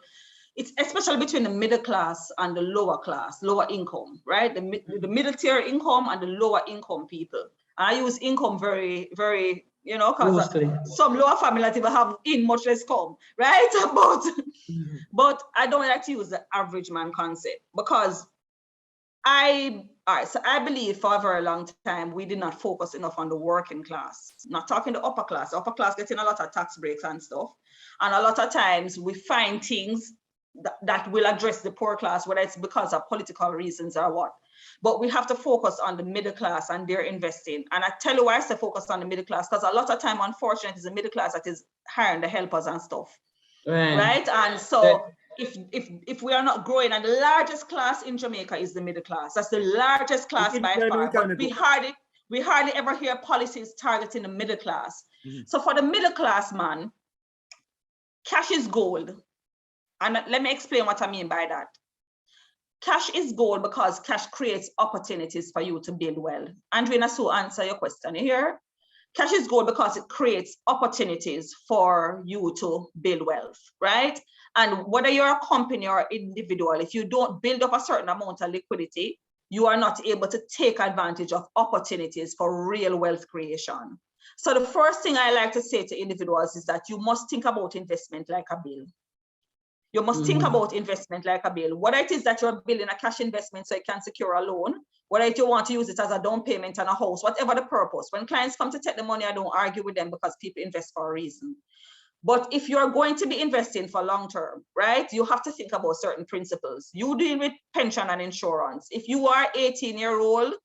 it's especially between the middle class and the lower class, lower income, right? The middle tier income and the lower income people. And I use income very, very, you know, because some lower families even have in much less come, right? But I don't like to use the average man concept because I believe for a very long time, we did not focus enough on the working class, not talking the upper class getting a lot of tax breaks and stuff. And a lot of times we find things that will address the poor class, whether it's because of political reasons or what. But we have to focus on the middle class and their investing. And I tell you why I say focus on the middle class, because a lot of time, unfortunately, it's the middle class that is hiring the helpers and stuff, right? And so if we are not growing, and the largest class in Jamaica is the middle class. That's the largest class by far. But we hardly ever hear policies targeting the middle class. So for the middle class man, cash is gold. And let me explain what I mean by that. Cash is gold because cash creates opportunities for you to build wealth. Andrea, so answer your question here. Cash is gold because it creates opportunities for you to build wealth, right? And whether you're a company or individual, if you don't build up a certain amount of liquidity, you are not able to take advantage of opportunities for real wealth creation. So the first thing I like to say to individuals is that you must think about investment like a bill. You must think about investment like a bill. Whether it is that you're building a cash investment so you can secure a loan, whether you want to use it as a down payment on a house, whatever the purpose. When clients come to take the money, I don't argue with them because people invest for a reason. But if you're going to be investing for long term, right, you have to think about certain principles. You deal with pension and insurance. If you are 18-year-old,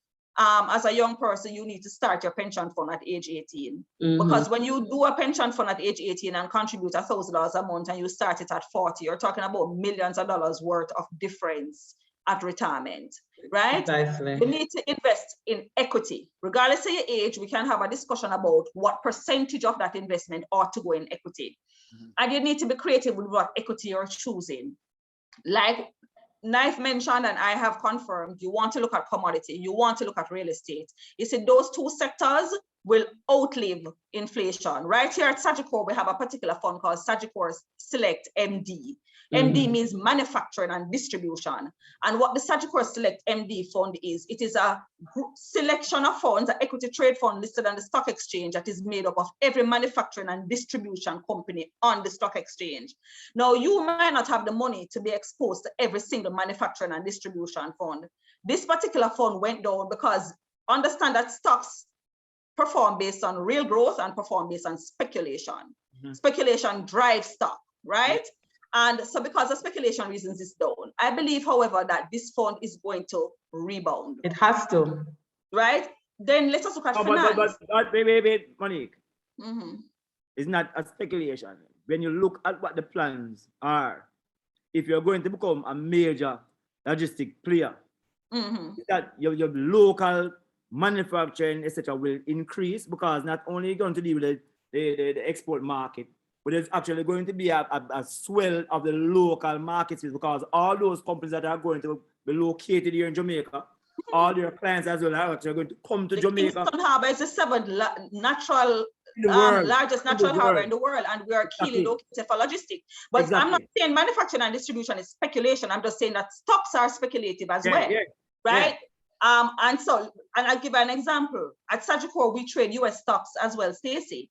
as a young person, you need to start your pension fund at age 18. Because when you do a pension fund at age 18 and contribute $1,000 a month and you start it at 40, you're talking about millions of dollars worth of difference at retirement, right? Precisely. You need to invest in equity. Regardless of your age, we can have a discussion about what percentage of that investment ought to go in equity. And you need to be creative with what equity you're choosing. Like Knife mentioned, and I have confirmed, you want to look at commodity, you want to look at real estate. You see, those two sectors will outlive inflation. Right here at Sagicor, we have a particular fund called Sagicor Select MD. MD means manufacturing and distribution. And what the Sagicor Select MD fund is, it is a selection of funds, an equity trade fund listed on the stock exchange that is made up of every manufacturing and distribution company on the stock exchange. Now, you might not have the money to be exposed to every single manufacturing and distribution fund. This particular fund went down because understand that stocks perform based on real growth and perform based on speculation. Speculation drives stock, right? And so because of speculation reasons it's down. I believe, however, that this fund is going to rebound. It has to. Right? Then let us look at finance. But wait, Monique. It's not a speculation. When you look at what the plans are, if you're going to become a major logistic player, that your local manufacturing, etc., will increase, because not only going to deal with the export market, but there's actually going to be a swell of the local markets, because all those companies that are going to be located here in Jamaica, all their clients as well are actually going to come to Jamaica. Kingston Harbour is the seventh largest natural harbour in the world, and we are keenly located for logistics. But I'm not saying manufacturing and distribution is speculation. I'm just saying that stocks are speculative as well, right? And I'll give an example. At Sagicor, we trade US stocks as well, Stacy.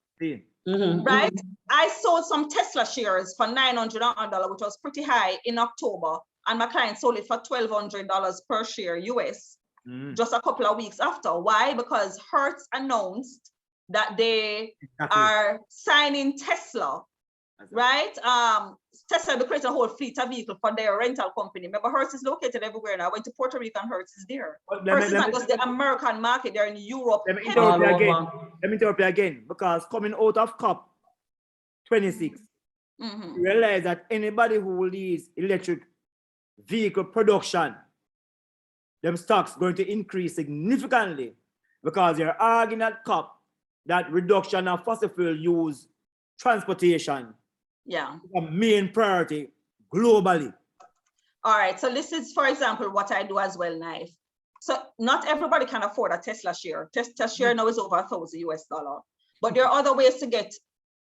Right? I sold some Tesla shares for $900, which was pretty high in October, and my client sold it for $1,200 per share US just a couple of weeks after. Why? Because Hertz announced that they are signing Tesla, right? Tesla will create a whole fleet of vehicles for their rental company. Remember, Hertz is located everywhere now. I went to Puerto Rico and Hertz is there. Hertz is not just the American market, they're in Europe. Let me interrupt you again, because coming out of COP 26, you realize that anybody who leads electric vehicle production, them stocks going to increase significantly, because you're arguing at COP that reduction of fossil fuel use transportation is a main priority globally. All right, so this is, for example, what I do as well, Knife. So not everybody can afford a Tesla share. Tesla share now is over $1,000, but there are other ways to get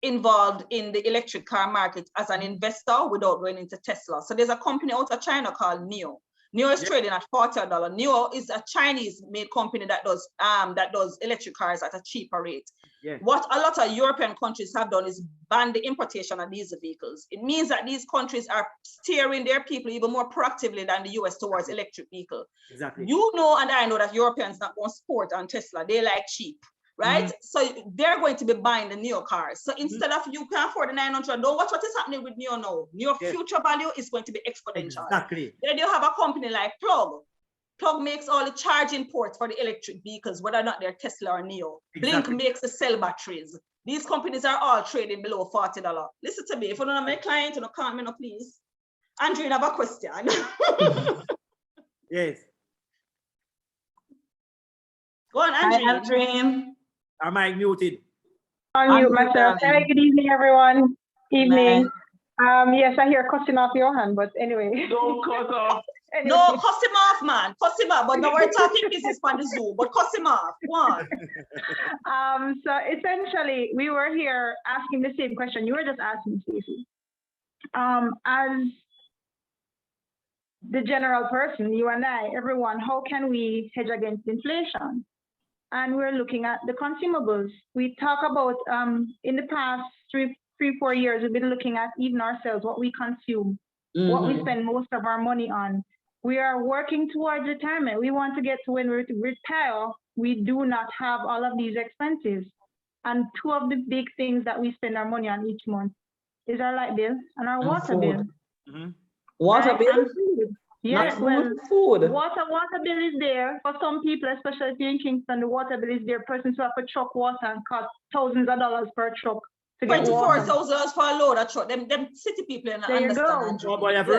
involved in the electric car market as an investor without going into Tesla. So there's a company out of China called NIO. NIO is trading at $40. NIO is a Chinese-made company that does electric cars at a cheaper rate. What a lot of European countries have done is ban the importation of these vehicles. It means that these countries are steering their people even more proactively than the US towards electric vehicles. You know, and I know that Europeans not going to sport on Tesla. They like cheap, right? So they're going to be buying the NIO cars. So instead of you can afford the 900, don't watch what is happening with NIO now. NIO future value is going to be exponential. Then you have a company like Plug. Plug makes all the charging ports for the electric vehicles, whether or not they're Tesla or NIO. Blink makes the cell batteries. These companies are all trading below $40. Listen to me. If you don't have my client, you don't call me, no, please. Andrew, you have a question. Yes. Go on, Andrew. Hi, Andrew. Am I muted? Unmute myself. Hi, good evening, everyone. Evening. Yes, I hear cussing off your hand, but anyway. Don't cut off. Anyway. No, cuss him off, man. Cuss him off. But now we're talking business on the Zoom, but cuss him off. Go on. So essentially, we were here asking the same question you were just asking, Stacey. As the general person, you and I, everyone, how can we hedge against inflation? And we're looking at the consumables. We talk about in the past three, 4 years, we've been looking at even ourselves, what we consume, what we spend most of our money on. We are working towards retirement. We want to get to when we retire, we do not have all of these expenses. And two of the big things that we spend our money on each month is our light bill and our water bill. Water bill? Yes, food. Water bill is there for some people, especially if you're in Kingston. The water bill is there. Persons who have to truck water and cost thousands of dollars per truck. $24,000 for a load of truck. Them city people don't understand. Oh, but you have to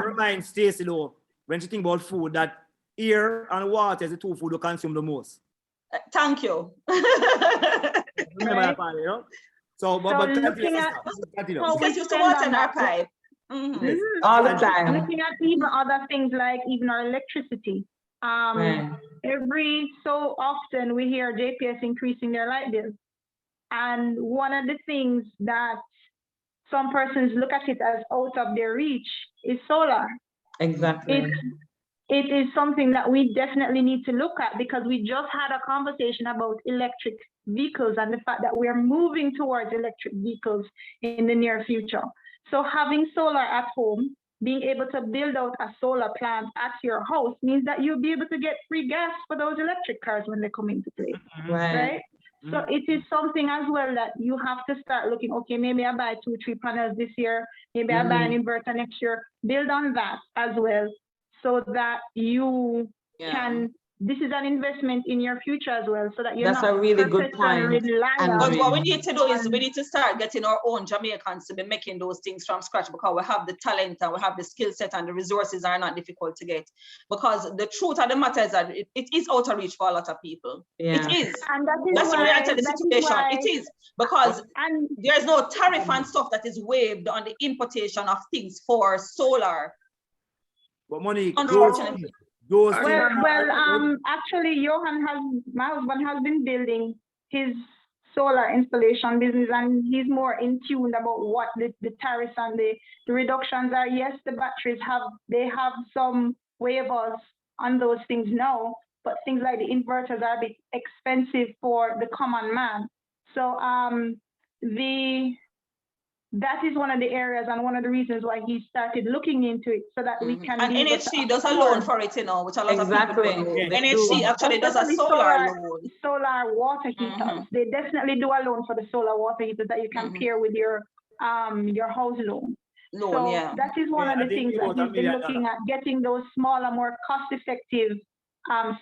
remind Stacy though, when she think about food, that air and water is the two food you consume the most. Thank you. Remember that part, you know? So looking at we used to water in our pipe. All the time. Looking at even other things like even our electricity. Right. Every so often we hear JPS increasing their light bill. And one of the things that some persons look at it as out of their reach is solar. Exactly. It is something that we definitely need to look at, because we just had a conversation about electric vehicles and the fact that we're moving towards electric vehicles in the near future. So having solar at home, being able to build out a solar plant at your house means that you'll be able to get free gas for those electric cars when they come into play, right? So it is something as well that you have to start looking, okay, maybe I buy 2-3 panels this year, maybe I buy an inverter next year, build on that as well, so that you can, this is an investment in your future as well, so that you're That's not a really good point. But what we need to do is we need to start getting our own Jamaicans to be making those things from scratch, because we have the talent and we have the skill set and the resources are not difficult to get. Because the truth of the matter is that it is out of reach for a lot of people. It is. And that's the reality of the situation. It is, because there's no tariff and stuff that is waived on the importation of things for solar. But Monique, unfortunately. Actually, my husband has been building his solar installation business, and he's more in tune about what the tariffs and the reductions are. Yes, the batteries have some waivers on those things now, but things like the inverters are a bit expensive for the common man. So that is one of the areas and one of the reasons why he started looking into it, so that we can. And NHC does a loan for it, you know, which a lot of people don't. NHC actually does a solar loan. Solar water heaters. They definitely do a loan for the solar water heaters that you can pair with your house loan. So that is one of the things that he's been looking at, getting those smaller, more cost-effective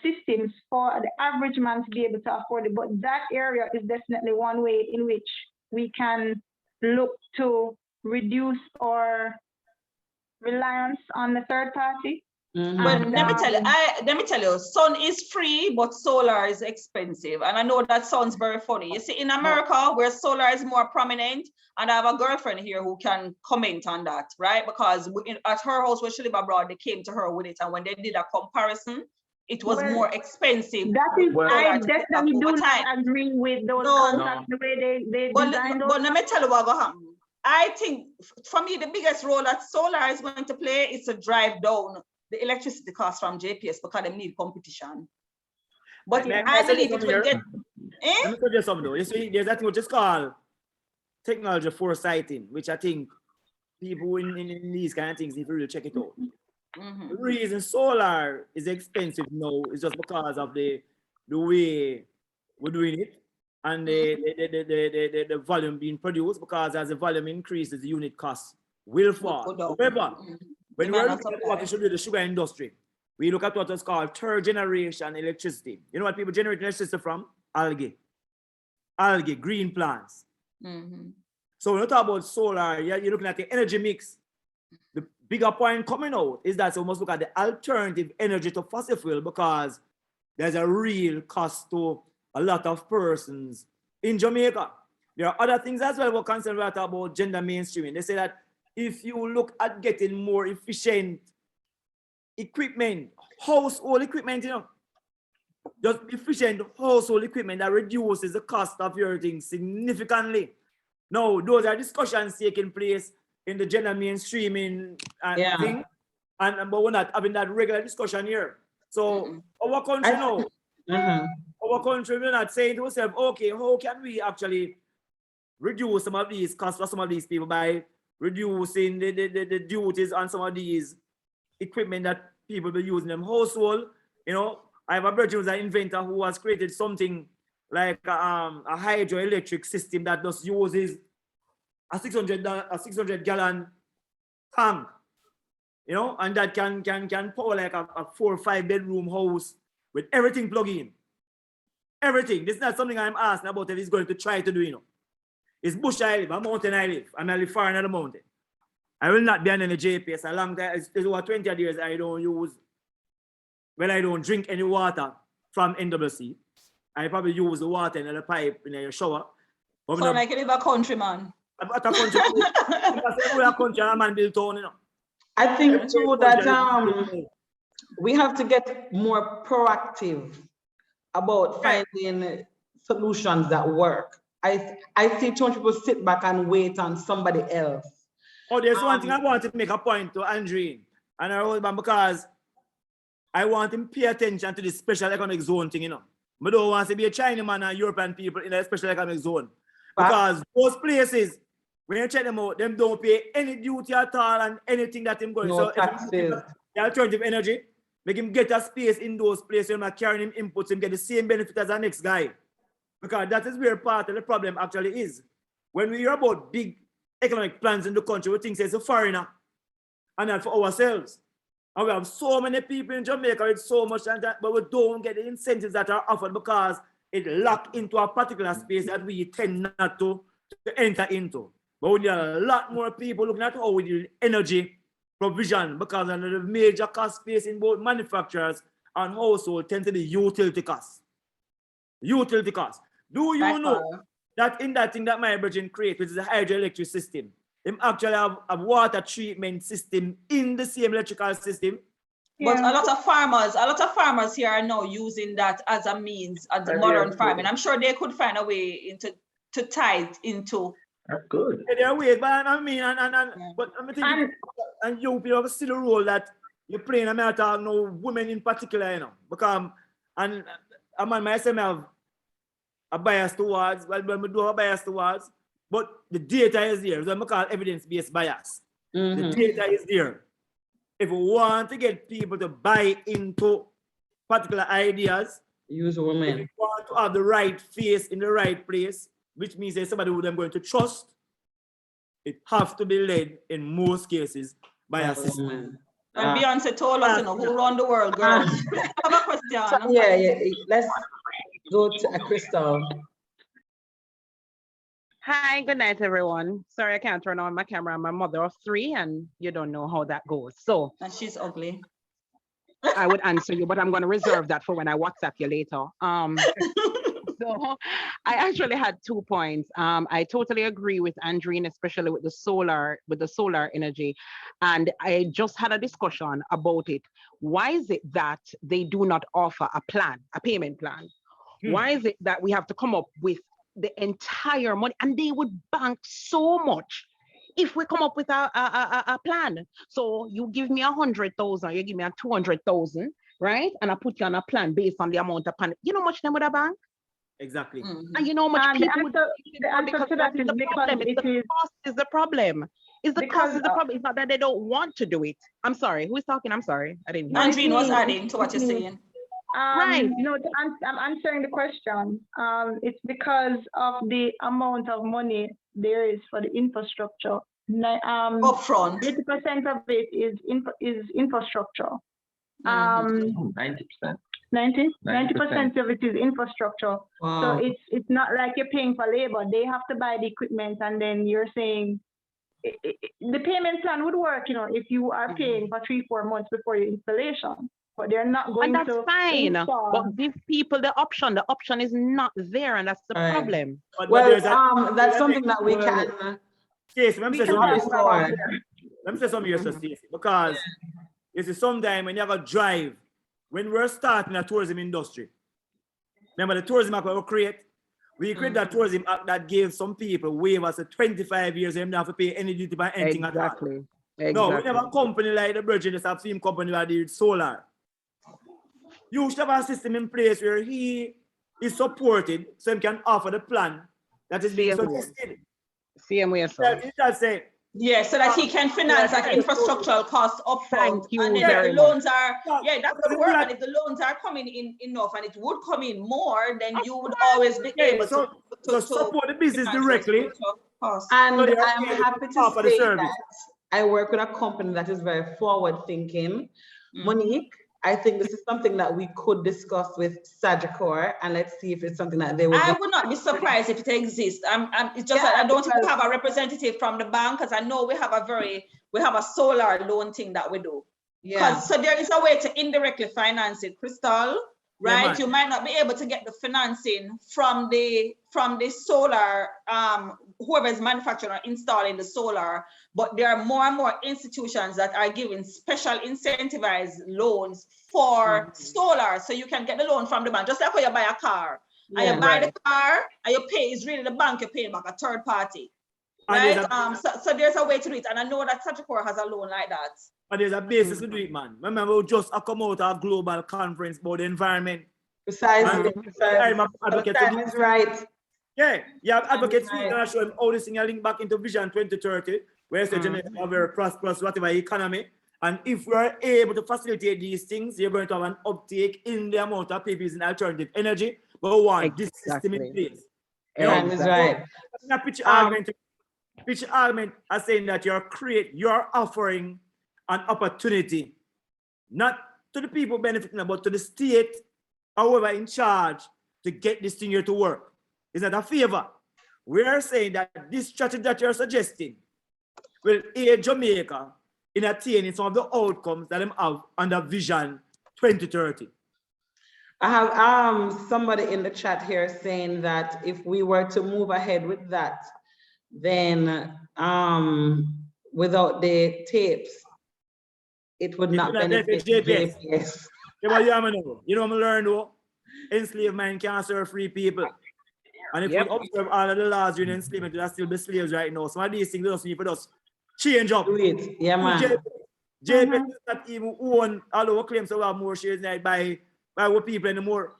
systems for the average man to be able to afford it. But that area is definitely one way in which we can look to reduce our reliance on the third party. But let me tell you, sun is free, but solar is expensive. And I know that sounds very funny. You see, in America, where solar is more prominent, and I have a girlfriend here who can comment on that, right? Because at her house where she live abroad, they came to her with it. And when they did a comparison, it was more expensive. That is, I definitely do not agree with those contracts, the way they designed those. But let me tell you what will happen. I think, for me, the biggest role that solar is going to play is to drive down the electricity cost from JPS, because they need competition. But I believe it will get... Let me tell you something though. You see, there's that thing which is called technology foresighting, which I think people in these kind of things need to really check it out. The reason solar is expensive now is just because of the way we're doing it and the volume being produced, because as the volume increases, the unit cost will fall. However, when we're looking at what we should do, the sugar industry, we look at what is called third generation electricity. You know what people generate electricity from? Algae, green plants. So when you talk about solar, you're looking at the energy mix. The bigger point coming out is that we must look at the alternative energy to fossil fuel, because there's a real cost to a lot of persons in Jamaica. There are other things as well we're concerned about gender mainstreaming. They say that if you look at getting more efficient equipment, household equipment, you know, just efficient household equipment that reduces the cost of your things significantly. Now, those are discussions taking place in the gender mainstreaming thing, but we're not having that regular discussion here. So our country now, our country, we're not saying to ourselves, okay, how can we actually reduce some of these costs for some of these people by reducing the duties on some of these equipment that people be using in them household. You know, I have a brother who's an inventor who has created something like a hydroelectric system that just uses a 600 gallon tank, you know, and that can power like a 4 or 5 bedroom house with everything plugged in. Everything. This is not something I'm asking about if he's going to try to do, you know. It's bush I live, a mountain I live, and I live far in the mountain. I will not be on any JPS. A long time, it's over 20 years I don't drink any water from NWC. I probably use the water in the pipe in the shower. Sound like you live a country, man. A country, a country, a man built town, you know. I think too that we have to get more proactive about finding solutions that work. I see too much people sit back and wait on somebody else. Oh, there's one thing I want to make a point to Andreen and her husband, because I want him to pay attention to the special economic zone thing, you know. I don't want to be a Chinaman and European people in a special economic zone. Because those places, when you check them out, them don't pay any duty at all and anything that him going. No so taxes. The alternative energy, make him get a space in those places, you're not carrying him inputs, him get the same benefit as the next guy. Because that is where part of the problem actually is. When we hear about big economic plans in the country, we think it's a foreigner and not for ourselves. And we have so many people in Jamaica with so much, but we don't get the incentives that are offered because it locked into a particular space that we tend not to enter into. But we need a lot more people looking at how we do energy provision, because of the major cost space in both manufacturers and household tend to be utility costs. Utility costs. Do you know that in that thing that my virgin creates, which is a hydroelectric system, they actually have a water treatment system in the same electrical system? But a lot of farmers here are now using that as a means, as a modern farming. I'm sure they could find a way to tie it into. That's good. There are ways, but I mean, but I think, and you people have still a role that you're playing. I mean, I talk no women in particular, you know, because and I'm on myself have a bias towards, well, we do have a bias towards, but the data is there. So I call evidence-based bias. The data is there. If we want to get people to buy into particular ideas, use women. if we want to have the right face in the right place, which means there's somebody who they're going to trust, it has to be led in most cases by a system. And Beyonce told us, you know, who run the world, girls. I have a question. So, yeah, let's go to Crystal. Hi, good night, everyone. Sorry, I can't turn on my camera. I'm a mother of 3, and you don't know how that goes. So, and she's ugly. I would answer you, but I'm going to reserve that for when I WhatsApp you later. So I actually had 2 points. I totally agree with Andreen, especially with the solar energy. And I just had a discussion about it. Why is it that they do not offer a plan, a payment plan? Why is it that we have to come up with the entire money, and they would bank so much if we come up with a plan? So you give me 100,000, you give me 200,000, right? And I put you on a plan based on the amount of panel. You know how much them would have bank? Exactly. And you know how much people would, because that is the problem. It's the cost is the problem. It's the cost is the problem. It's not that they don't want to do it. I'm sorry. Who is talking? I'm sorry. I didn't hear. Andreen was adding to what you're saying. Right. No, I'm answering the question. It's because of the amount of money there is for the infrastructure. Upfront. 80% of it is infrastructure. 90%. 90% of it is infrastructure. Wow. So it's not like you're paying for labor. They have to buy the equipment, and then you're saying the payment plan would work, you know, if you are paying for 3-4 months before your installation. But they're not going to. And that's fine. But give people the option. The option is not there, and that's the problem. Well, that's something that we can. Yes, let me say something here, Stacy, because you see, sometimes when you have a drive, when we're starting a tourism industry, remember the tourism act we create that tourism act that gave some people waivers for 25 years and they don't have to pay any duty by anything at all. No, we have a company like the Virgin, just a film company that did solar. You should have a system in place where he is supported so he can offer the plan that is being suggested. Same way, sir. Yeah, so that he can finance that infrastructural cost upfront. Thank you and then very the loans much. That could work. And if the loans are coming in enough and it would come in more, then you would always be able to support the business directly. And I'm happy to say that I work with a company that is very forward thinking. Monique, I think this is something that we could discuss with Sagicor, and let's see if it's something that they would. I would not be surprised if it exists. It's just that I don't think we have a representative from the bank, because I know we have a solar loan thing that we do. Yeah. So there is a way to indirectly finance it, Crystal, right? Yeah, you might not be able to get the financing from the from the solar, whoever is manufacturing or installing the solar, but there are more and more institutions that are giving special incentivized loans for solar. So you can get the loan from the bank, just like when you buy a car. And you buy the car and you pay, it's really the bank you're paying back, a third party. Right? So there's a way to do it. And I know that Sagicor has a loan like that. But there's a basis to do it, man. Remember, we just come out of a global conference about the environment. Precisely. The time is right. Yeah, you have advocates who can show him all this thing link back into Vision 2030, where it's a very prosperous, whatever economy. And if we are able to facilitate these things, you're going to have an uptake in the amount of people using alternative energy. But one, this system in place. Time is right. Pitch argument are saying that you're offering an opportunity, not to the people benefiting, but to the state, however, in charge to get this thing here to work. Is that a favor? We are saying that this strategy that you're suggesting will aid Jamaica in attaining some of the outcomes that they have under Vision 2030. I have somebody in the chat here saying that if we were to move ahead with that, then without the tapes, it would not benefit JPS. Yeah, you know what I learned though? Enslaved man can't serve free people. And if you observe all of the laws during enslavement, there still be slaves right now. Some of these things just need to just change up. Do it. Yeah, man. JPS does not even own all our claims to have more shares like by our people anymore.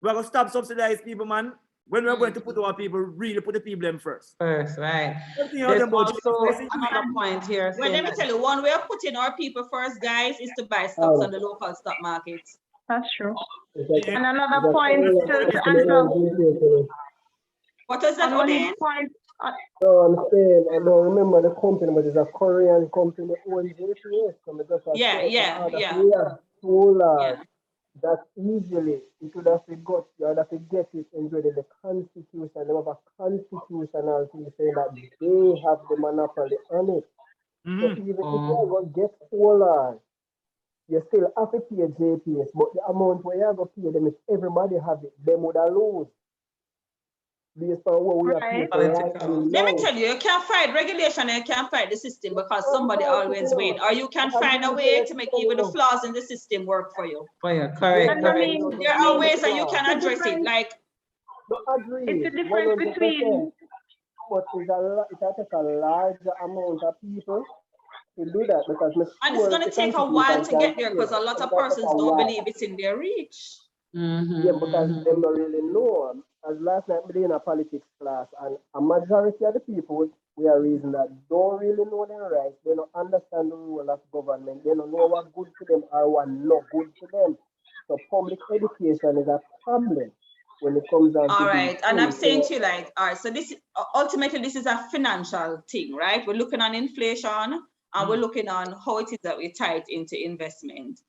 We're going to stop subsidize people, man. When we're going to put our people, really put the people in first. First, right. There's also another point here. Well, let me tell you, one way of putting our people first, guys, is to buy stocks on the local stock market. That's true. And another point to answer. What is that, Odin? So I'm saying, I don't remember the company, but it's a Korean company that owns JPS. Solar. That easily, you could have got, you would have to get it into the constitution. They have a constitutional thing saying that they have the monopoly on it. So even if you are going to get solar, you still have to pay JPS, but the amount where you are going to pay them, if everybody have it, them would lose. Based on what we are paying. Let me tell you, you can't fight regulation and you can't fight the system because somebody always wins. Or you can find a way to make even the flaws in the system work for you. Correct. There are ways that you can address it. Like, it's the difference between. But it takes a large amount of people to do that because and it's going to take a while to get there because a lot of persons don't believe it's in their reach. Yeah, because they don't really know. As last night we did in a politics class, and a majority of the people we are reason that don't really know their rights, they don't understand the role of government, they don't know what's good to them or what not good to them. So public education is a problem when it comes down to all right, and I'm saying to you, like, all right, so this ultimately this is a financial thing, right? We're looking on inflation and we're looking on how it is that we tie it into investment.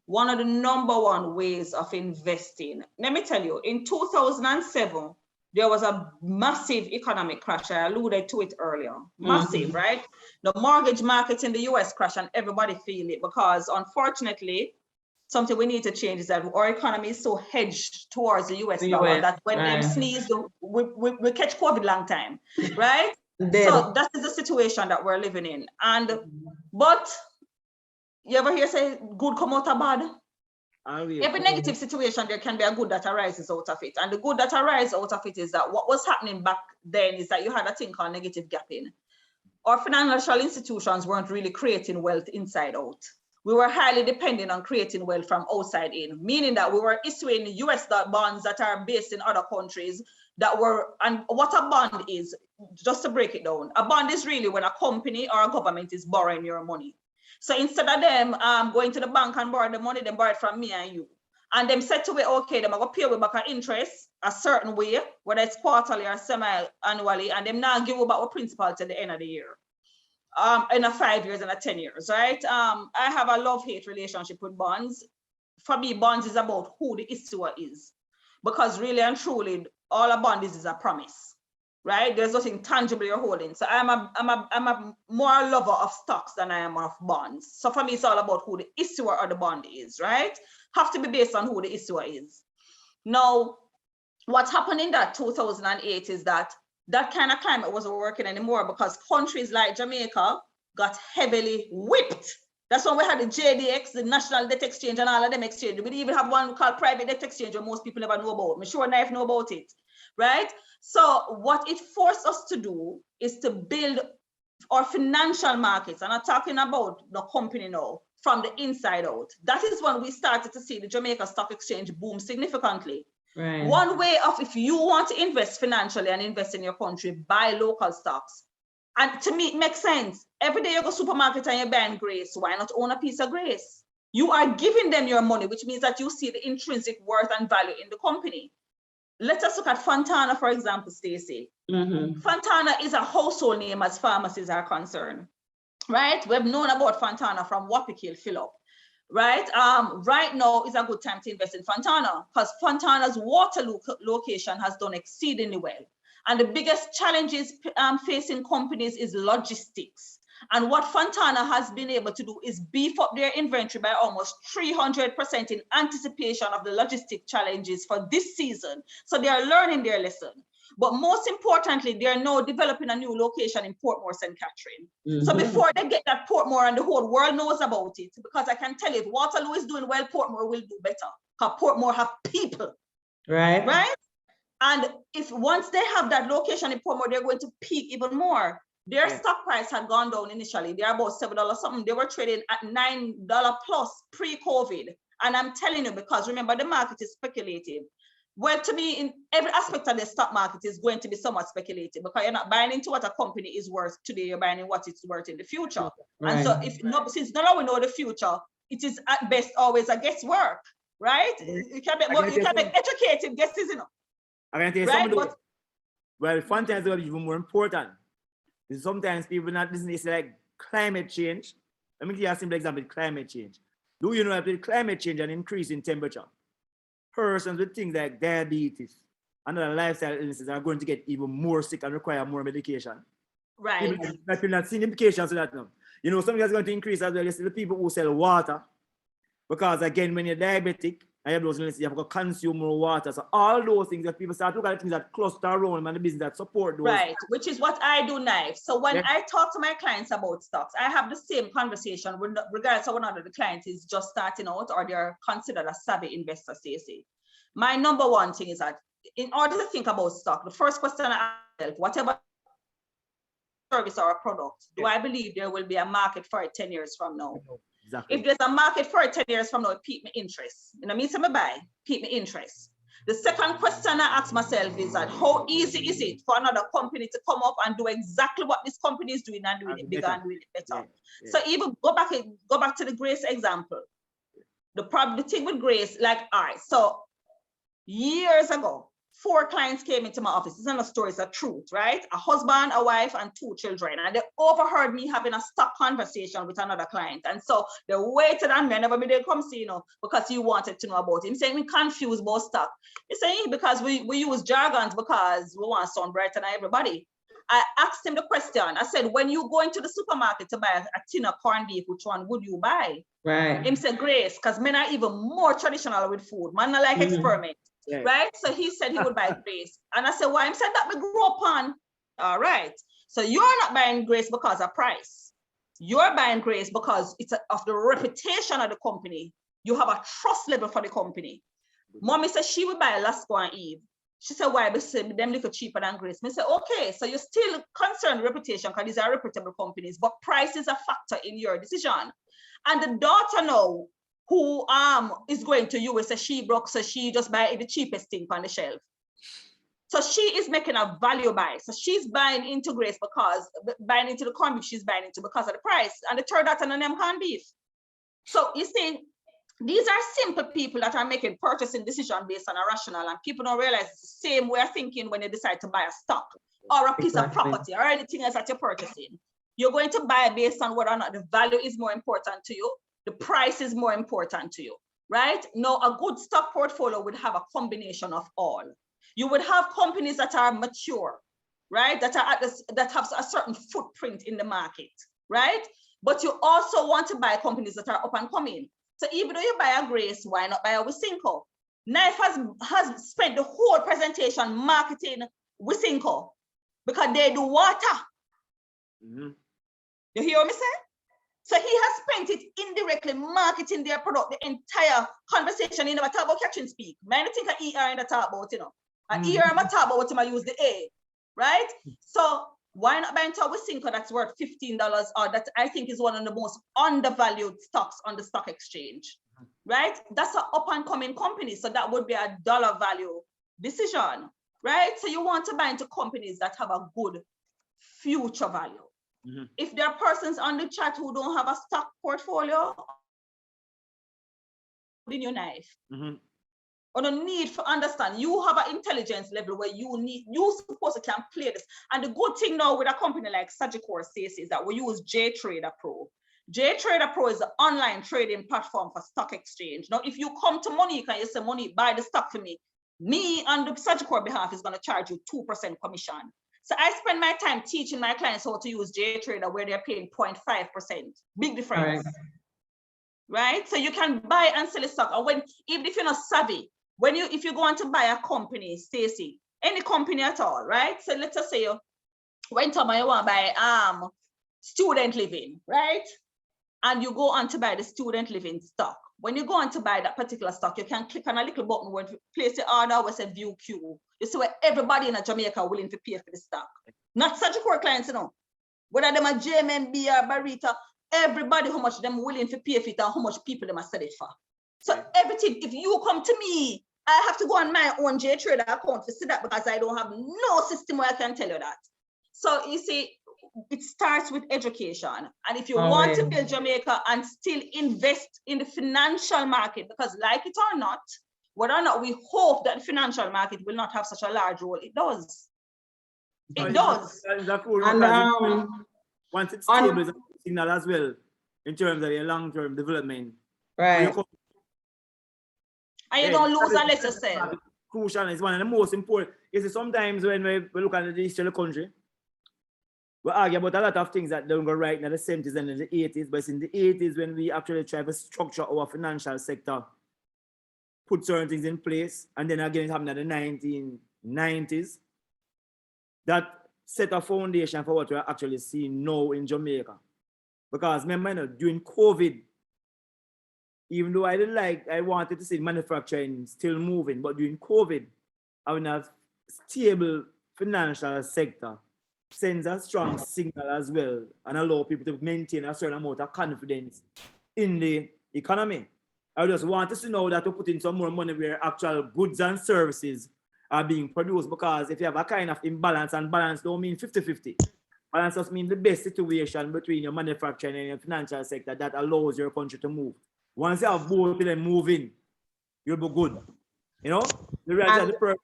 One of the #1 ways of investing. Let me tell you, in 2007, there was a massive economic crash. I alluded to it earlier. Massive, right? The mortgage market in the US crashed and everybody feel it because unfortunately, something we need to change is that our economy is so hedged towards the US dollar that when them sneeze, we catch COVID long time, right? So that is the situation that we're living in. But you ever hear say good come out of bad? Every negative situation, there can be a good that arises out of it. And the good that arises out of it is that what was happening back then is that you had a thing called negative gapping. Our financial institutions weren't really creating wealth inside out. We were highly dependent on creating wealth from outside in, meaning that we were issuing US bonds that are based in other countries that were, and what a bond is, just to break it down, a bond is really when a company or a government is borrowing your money. So instead of them going to the bank and borrow the money, they borrow it from me and you. And them said to me, okay, them are going to pay we back an interest a certain way, whether it's quarterly or semi-annually, and them now give you back our principal to the end of the year. In a 5 years and a 10 years, right? I have a love-hate relationship with bonds. For me, bonds is about who the issuer is. Because really and truly, all a bond is a promise. Right? There's nothing tangible you're holding. So I'm a more lover of stocks than I am of bonds. So for me, it's all about who the issuer of the bond is, right? Have to be based on who the issuer is. Now, what happened in that 2008 is that kind of climate wasn't working anymore because countries like Jamaica got heavily whipped. That's when we had the JDX, the National Debt Exchange, and all of them exchange. We even have one called Private Debt Exchange, where most people never know about. I'm sure Knife know about it, right? So what it forced us to do is to build our financial markets, and I'm talking about the company now, from the inside out. That is when we started to see the Jamaica Stock Exchange boom significantly. Right. One way of, if you want to invest financially and invest in your country, buy local stocks. And to me, it makes sense. Every day you go to supermarket and you're buying Grace, why not own a piece of Grace? You are giving them your money, which means that you see the intrinsic worth and value in the company. Let us look at Fontana, for example, Stacy. Fontana is a household name as pharmacies are concerned, right? We've known about Fontana from Wapikill Phillip, right? Right now is a good time to invest in Fontana because Fontana's water location has done exceedingly well. And the biggest challenges facing companies is logistics. And what Fontana has been able to do is beef up their inventory by almost 300% in anticipation of the logistic challenges for this season. So they are learning their lesson. But most importantly, they are now developing a new location in Portmore, St. Catherine. So before they get that Portmore and the whole world knows about it, because I can tell you, if Waterloo is doing well, Portmore will do better. Because Portmore have people. Right. Right? And if once they have that location in Portmore, they're going to peak even more. Their stock price had gone down initially. They're about $7 something. They were trading at $9 plus pre-COVID. And I'm telling you, because remember, the market is speculative. Well, to me, in every aspect of the stock market is going to be somewhat speculative because you're not buying into what a company is worth today, you're buying in what it's worth in the future. Right. And so since now we know the future, it is at best always a guesswork, right? You can make educated guesses, you know. I'm going to tell you something. But, well, Fontana is even more important. Sometimes people not listening, it's like climate change. Let me give you a simple example, climate change. Do you know that with climate change and increase in temperature, persons with things like diabetes and other lifestyle illnesses are going to get even more sick and require more medication. Right. People not seeing implications of that now. You know, something that's going to increase as well is the people who sell water. Because again, when you're diabetic, and you have those illnesses, you have to consume more water. So all those things that people start to look at things that cluster around them and the business that support those. Right, which is what I do now. So when I talk to my clients about stocks, I have the same conversation regardless of whether the client is just starting out or they're considered a savvy investor, Stacy. My number one thing is that in order to think about stock, the first question I ask, whatever service or a product, do I believe there will be a market for it 10 years from now? Exactly. If there's a market for it 10 years from now, it pique my interest. You know, me say me buy, pique my interest. The second question I ask myself is that how easy is it for another company to come up and do exactly what this company is doing and doing it bigger and doing it better? So even go back to the Grace example. The thing with Grace, like, all right, so years ago, 4 clients came into my office. It's not a story, it's a truth, right? A husband, a wife, and 2 children. And they overheard me having a stock conversation with another client. And so they waited on me. I never made them come see, you know, because he wanted to know about it. Him saying we confused about stock. He's saying because we use jargons because we want to sound brighter than everybody. I asked him the question. I said, when you go into the supermarket to buy a tin of corned beef, which one would you buy? Right. Him said Grace, because men are even more traditional with food. Man, I like experiment. Yeah. Right? So he said he would buy Grace. And I said, why? He said that we grew up on. All right. So you're not buying Grace because of price. You're buying Grace because it's of the reputation of the company. You have a trust level for the company. Mommy said she would buy Lasco and Eve. She said, why? But them little cheaper than Grace. I said, okay, so you're still concerned with reputation because these are reputable companies, but price is a factor in your decision. And the daughter now, who is going to US, she broke, so she just buy the cheapest thing on the shelf. So she is making a value buy. So she's buying into Grace buying into the corned beef she's buying into because of the price. And the third daughter and them corned beef. So you see, these are simple people that are making purchasing decisions based on a rational, and people don't realize it's the same way of thinking when they decide to buy a stock or a piece of property or anything else that you're purchasing. You're going to buy based on whether or not the value is more important to you. The price is more important to you, right? Now, a good stock portfolio would have a combination of all. You would have companies that are mature, right? That have a certain footprint in the market, right? But you also want to buy companies that are up and coming. So even though you buy a Grace, why not buy a Wisynco? Knife has spent the whole presentation marketing Wisynco because they do water. Mm-hmm. You hear me say? So he has spent it indirectly marketing their product, the entire conversation. You never talk about catch and speak. Man, I think I ER in the talk about, you know. And ER I'm talk about what I use the A, right? So why not buy into Wisynco that's worth $15 or that I think is one of the most undervalued stocks on the stock exchange, right? That's an up and coming company. So that would be a dollar value decision, right? So you want to buy into companies that have a good future value. Mm-hmm. If there are persons on the chat who don't have a stock portfolio, in your knife, or the need for understand, you have an intelligence level where you supposed to can play this. And the good thing now with a company like Sagicor Stacy is that we use JTrader Pro. JTrader Pro is an online trading platform for stock exchange. Now, if you come to Monique and you say, Monique, buy the stock for me on the Sagicor behalf is going to charge you 2% commission. So I spend my time teaching my clients how to use JTrader where they're paying 0.5%. Big difference. Right? So you can buy and sell a stock. Or even if you're not savvy, if you go on to buy a company, Stacy, any company at all, right? So let's just say you went to you want to buy student living, right? And you go on to buy the student living stock. When you go on to buy that particular stock, you can click on a little button where place the order where say view queue. You see where everybody in Jamaica willing to pay for the stock. Not Sagicor clients, you know. Whether them a JMB or Barita, everybody how much them willing to pay for it and how much people them are sell it for. So everything, if you come to me, I have to go on my own JTrader account to see that because I don't have no system where I can tell you that. So you see, it starts with education. And if you want to build Jamaica and still invest in the financial market, because like it or not, whether or not we hope that the financial market will not have such a large role, it does. It does. And once it's stable, it's a signal as well in terms of your long-term development. Right. And you don't lose unless you sell. Crucial is one of the most important. You see, sometimes when we look at the history of the country, we argue about a lot of things that don't go right in the 70s and in the 80s, but it's in the 80s when we actually try to structure our financial sector, put certain things in place, and then again it happened in the 1990s. That set a foundation for what we're actually seeing now in Jamaica. Because remember, during COVID, even though I wanted to see manufacturing still moving, but during COVID, having a stable financial sector sends a strong signal as well and allow people to maintain a certain amount of confidence in the economy. I just want to see now that to put in some more money where actual goods and services are being produced, because if you have a kind of imbalance, and balance don't mean 50-50. Balance just means the best situation between your manufacturing and your financial sector that allows your country to move. Once you have both of them moving, you'll be good. You know? The reality of the person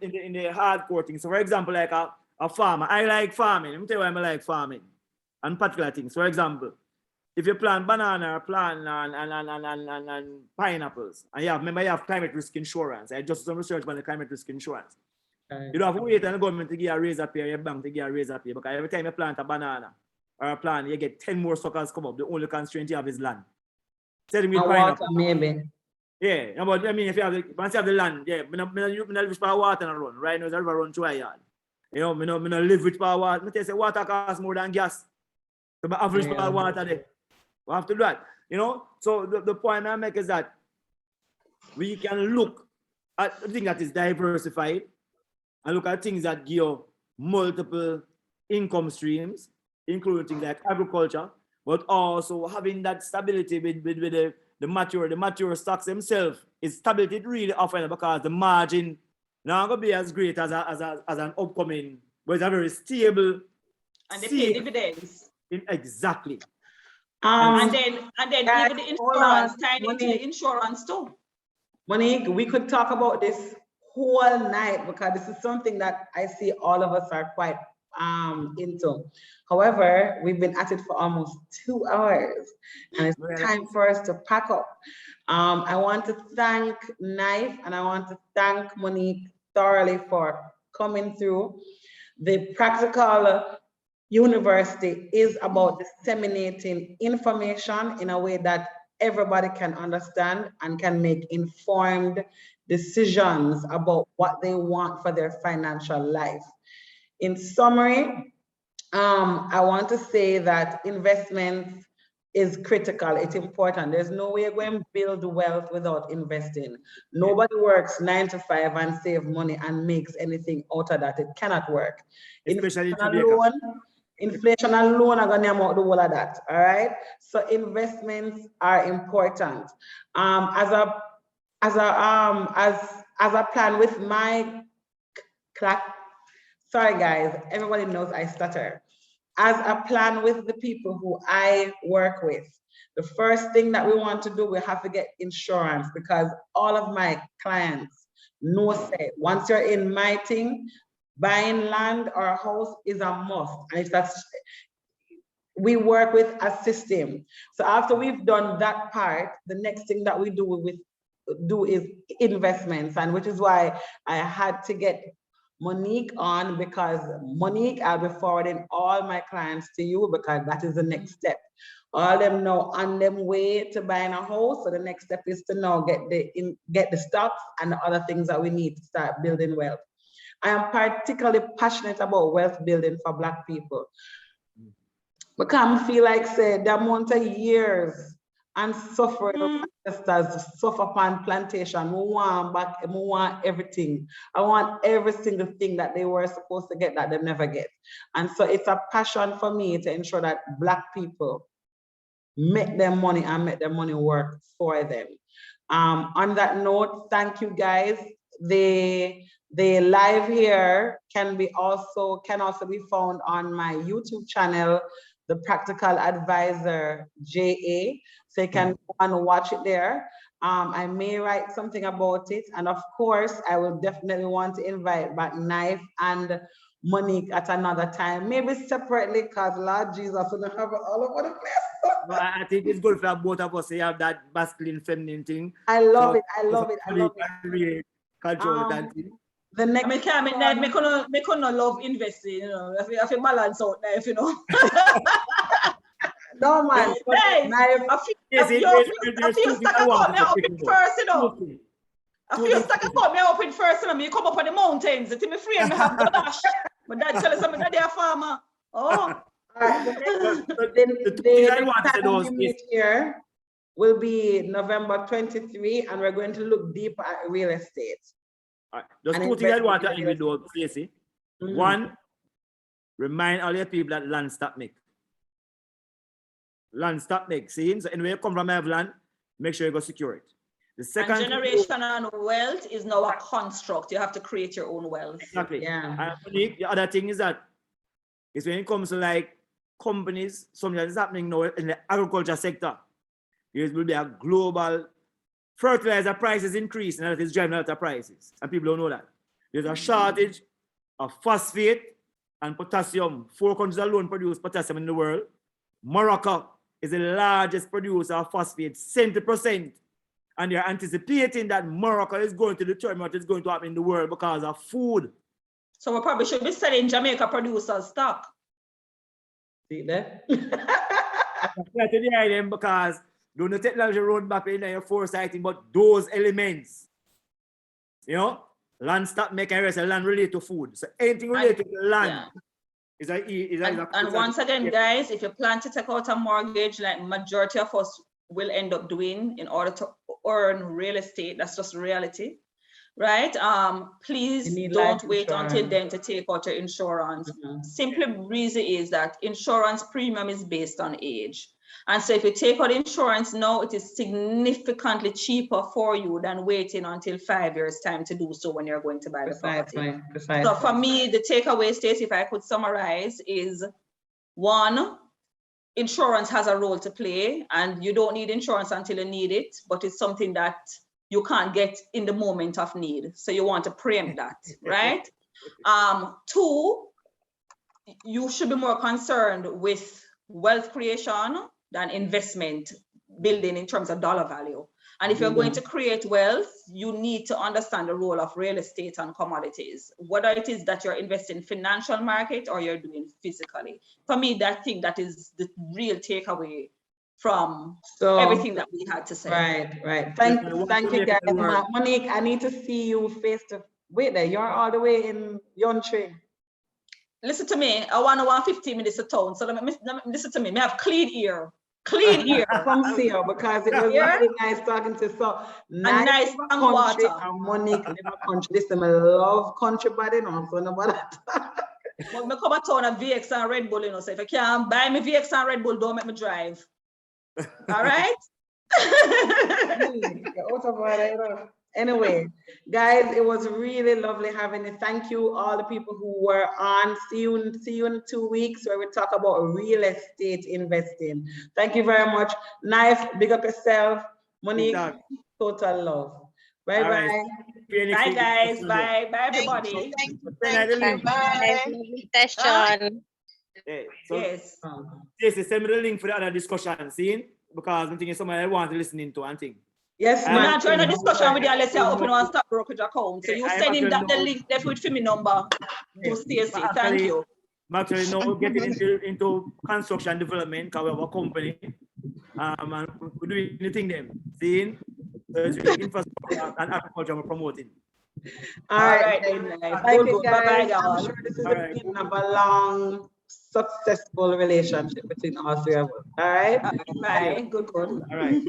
in the hardcore things. So for example, like a farmer, I like farming. Let me tell you why I like farming and particular things. For example, if you plant banana or plant and pineapples, and you have climate risk insurance. I just did some research on the climate risk insurance. You don't have to wait on the government to give you a raise up here, your bank to give you a raise up here, because every time you plant a banana or a plant, you get 10 more suckers come up. The only constraint you have is land. Tell me pineapple. Maybe. Yeah, but I mean, once you have the land, yeah, I live with water and run. Right now, there's a river run through a yard. You know, I don't live with power water. I tell you, water costs more than gas. So my average power water there. We have to do that. You know, so the point I make is that we can look at the thing that is diversified and look at things that give multiple income streams, including things like agriculture, but also having that stability with the mature stocks themselves. Is stability really often because the margin not going to be as great as an upcoming, but it's a very stable. And they pay dividends. Exactly. And then even the insurance, tied into the insurance too. Monique, we could talk about this whole night because this is something that I see all of us are quite into. However, we've been at it for almost 2 hours and it's time for us to pack up. I want to thank Knife and I want to thank Monique thoroughly for coming through. The Practical University is about disseminating information in a way that everybody can understand and can make informed decisions about what they want for their financial life. In summary, I want to say that investments is critical. It's important. There's no way you're going to build wealth without investing. Nobody works 9 to 5 and save money and makes anything out of that. It cannot work. Especially Inflation alone are going to amount the whole of that. All right. So investments are important. As a plan with my sorry guys, everybody knows I stutter. As a plan with the people who I work with, the first thing that we want to do, we have to get insurance, because all of my clients know say once you're in my thing, buying land or a house is a must. And if that's, we work with a system. So after we've done that part, the next thing that we do is investments, and which is why I had to get Monique on, because Monique, I'll be forwarding all my clients to you, because that is the next step. All them now on them way to buying a house. So the next step is to now get the stocks and the other things that we need to start building wealth. I am particularly passionate about wealth building for Black people. Because I feel like, say, the amount of years and suffering ancestors suffer upon plantation, we want everything. I want every single thing that they were supposed to get that they never get. And so it's a passion for me to ensure that Black people make their money and make their money work for them. On that note, thank you guys. The live here can also be found on my YouTube channel, The Practical Advisor JA. So you can go and watch it there. I may write something about it. And of course, I will definitely want to invite back Knife and Monique at another time, maybe separately, because Lord Jesus, we don't have it all over the place. Well, I think it's good for both of us to have that masculine, feminine thing. I love it. I love it. Really control that thing. The next me couldn't love investing, you know. I feel balance out there, you know. No man. I feel stuck about me up in first, you know. I feel stuck about me up in first, you know. Me come up on the mountains. It's me free and me have dash. My dad tell us I'm a daddy farmer. Oh. The next time we meet here will be November 23, and we're going to look deeper at real estate. All right. There's two things I want to end with, though, Stacy. One, remind all your people that land stop make. Land stop make. See, so anyway, you come from land, make sure you go secure it. The second and generational wealth is now a construct. You have to create your own wealth. Exactly. Yeah. And the other thing is that is when it comes to like companies, something that is happening now in the agriculture sector. There will be a global fertilizer prices increase, and that is driving out the prices. And people don't know that. There's a shortage of phosphate and potassium. 4 countries alone produce potassium in the world. Morocco is the largest producer of phosphate, 70%. And they're anticipating that Morocco is going to determine what is going to happen in the world because of food. So we probably should be selling Jamaica producers stock. See that? Because don't the technology road back in your foresighting, but those elements, you know, land stop making rest and land related to food. So anything related to land is and once again, guys, if you plan to take out a mortgage, like majority of us will end up doing in order to earn real estate, that's just reality, right? Please don't wait until then to take out your insurance. Simply reason is that insurance premium is based on age. And so if you take out insurance now, it is significantly cheaper for you than waiting until 5 years time to do so when you're going to buy the property. Precisely. So for me, the takeaway, Stacey, if I could summarize, is 1, insurance has a role to play, and you don't need insurance until you need it, but it's something that you can't get in the moment of need. So you want to preempt that, right? 2, you should be more concerned with wealth creation than investment building in terms of dollar value. And if you're going to create wealth, you need to understand the role of real estate and commodities, whether it is that you're investing in financial market or you're doing physically. For me, that is the real takeaway from So everything that we had to say. right. Yes, I want Thank to you make guys. it work. Monique, I need to see you face to wait there. You're all the way in Yontry. Listen to me. I want to 15 minutes to town. So let me listen to me. Me have clean ear. Clean ear. Come see her because it was Yeah. really nice talking to so nice country and water. and Monique live a country. Listen, I love country body now, so nobody. But me come a town of VX and Red Bull, you know. So if I can't buy me VX and Red Bull, don't make me drive. All right? You're out of order, you know. Anyway, guys, it was really lovely having you. Thank you, all the people who were on. See you in 2 weeks where we talk about real estate investing. Thank you very much. Nice, big up yourself. Monique, total love. Bye bye. Right. Bye, guys. Bye. Bye, everybody. Bye. Lovely session. So, Yes. Stacy, send me the link for the other discussion, see? Because I'm thinking somebody I want to listen into and thing. Yes, I'm ma'am. not trying to discussion with you unless you open one stock brokerage account. So you I send him actually that the know- link left with me number to Stacy. Thank you. I'm actually now getting into construction development because we have a company. And we're doing anything them. Seeing? So it's really infrastructure and agriculture we're promoting. All right. Thank you, Bye-bye, guys. y'all. I'm sure this is the beginning of a long, successful relationship between all three of us. All right. Bye. Good. All right.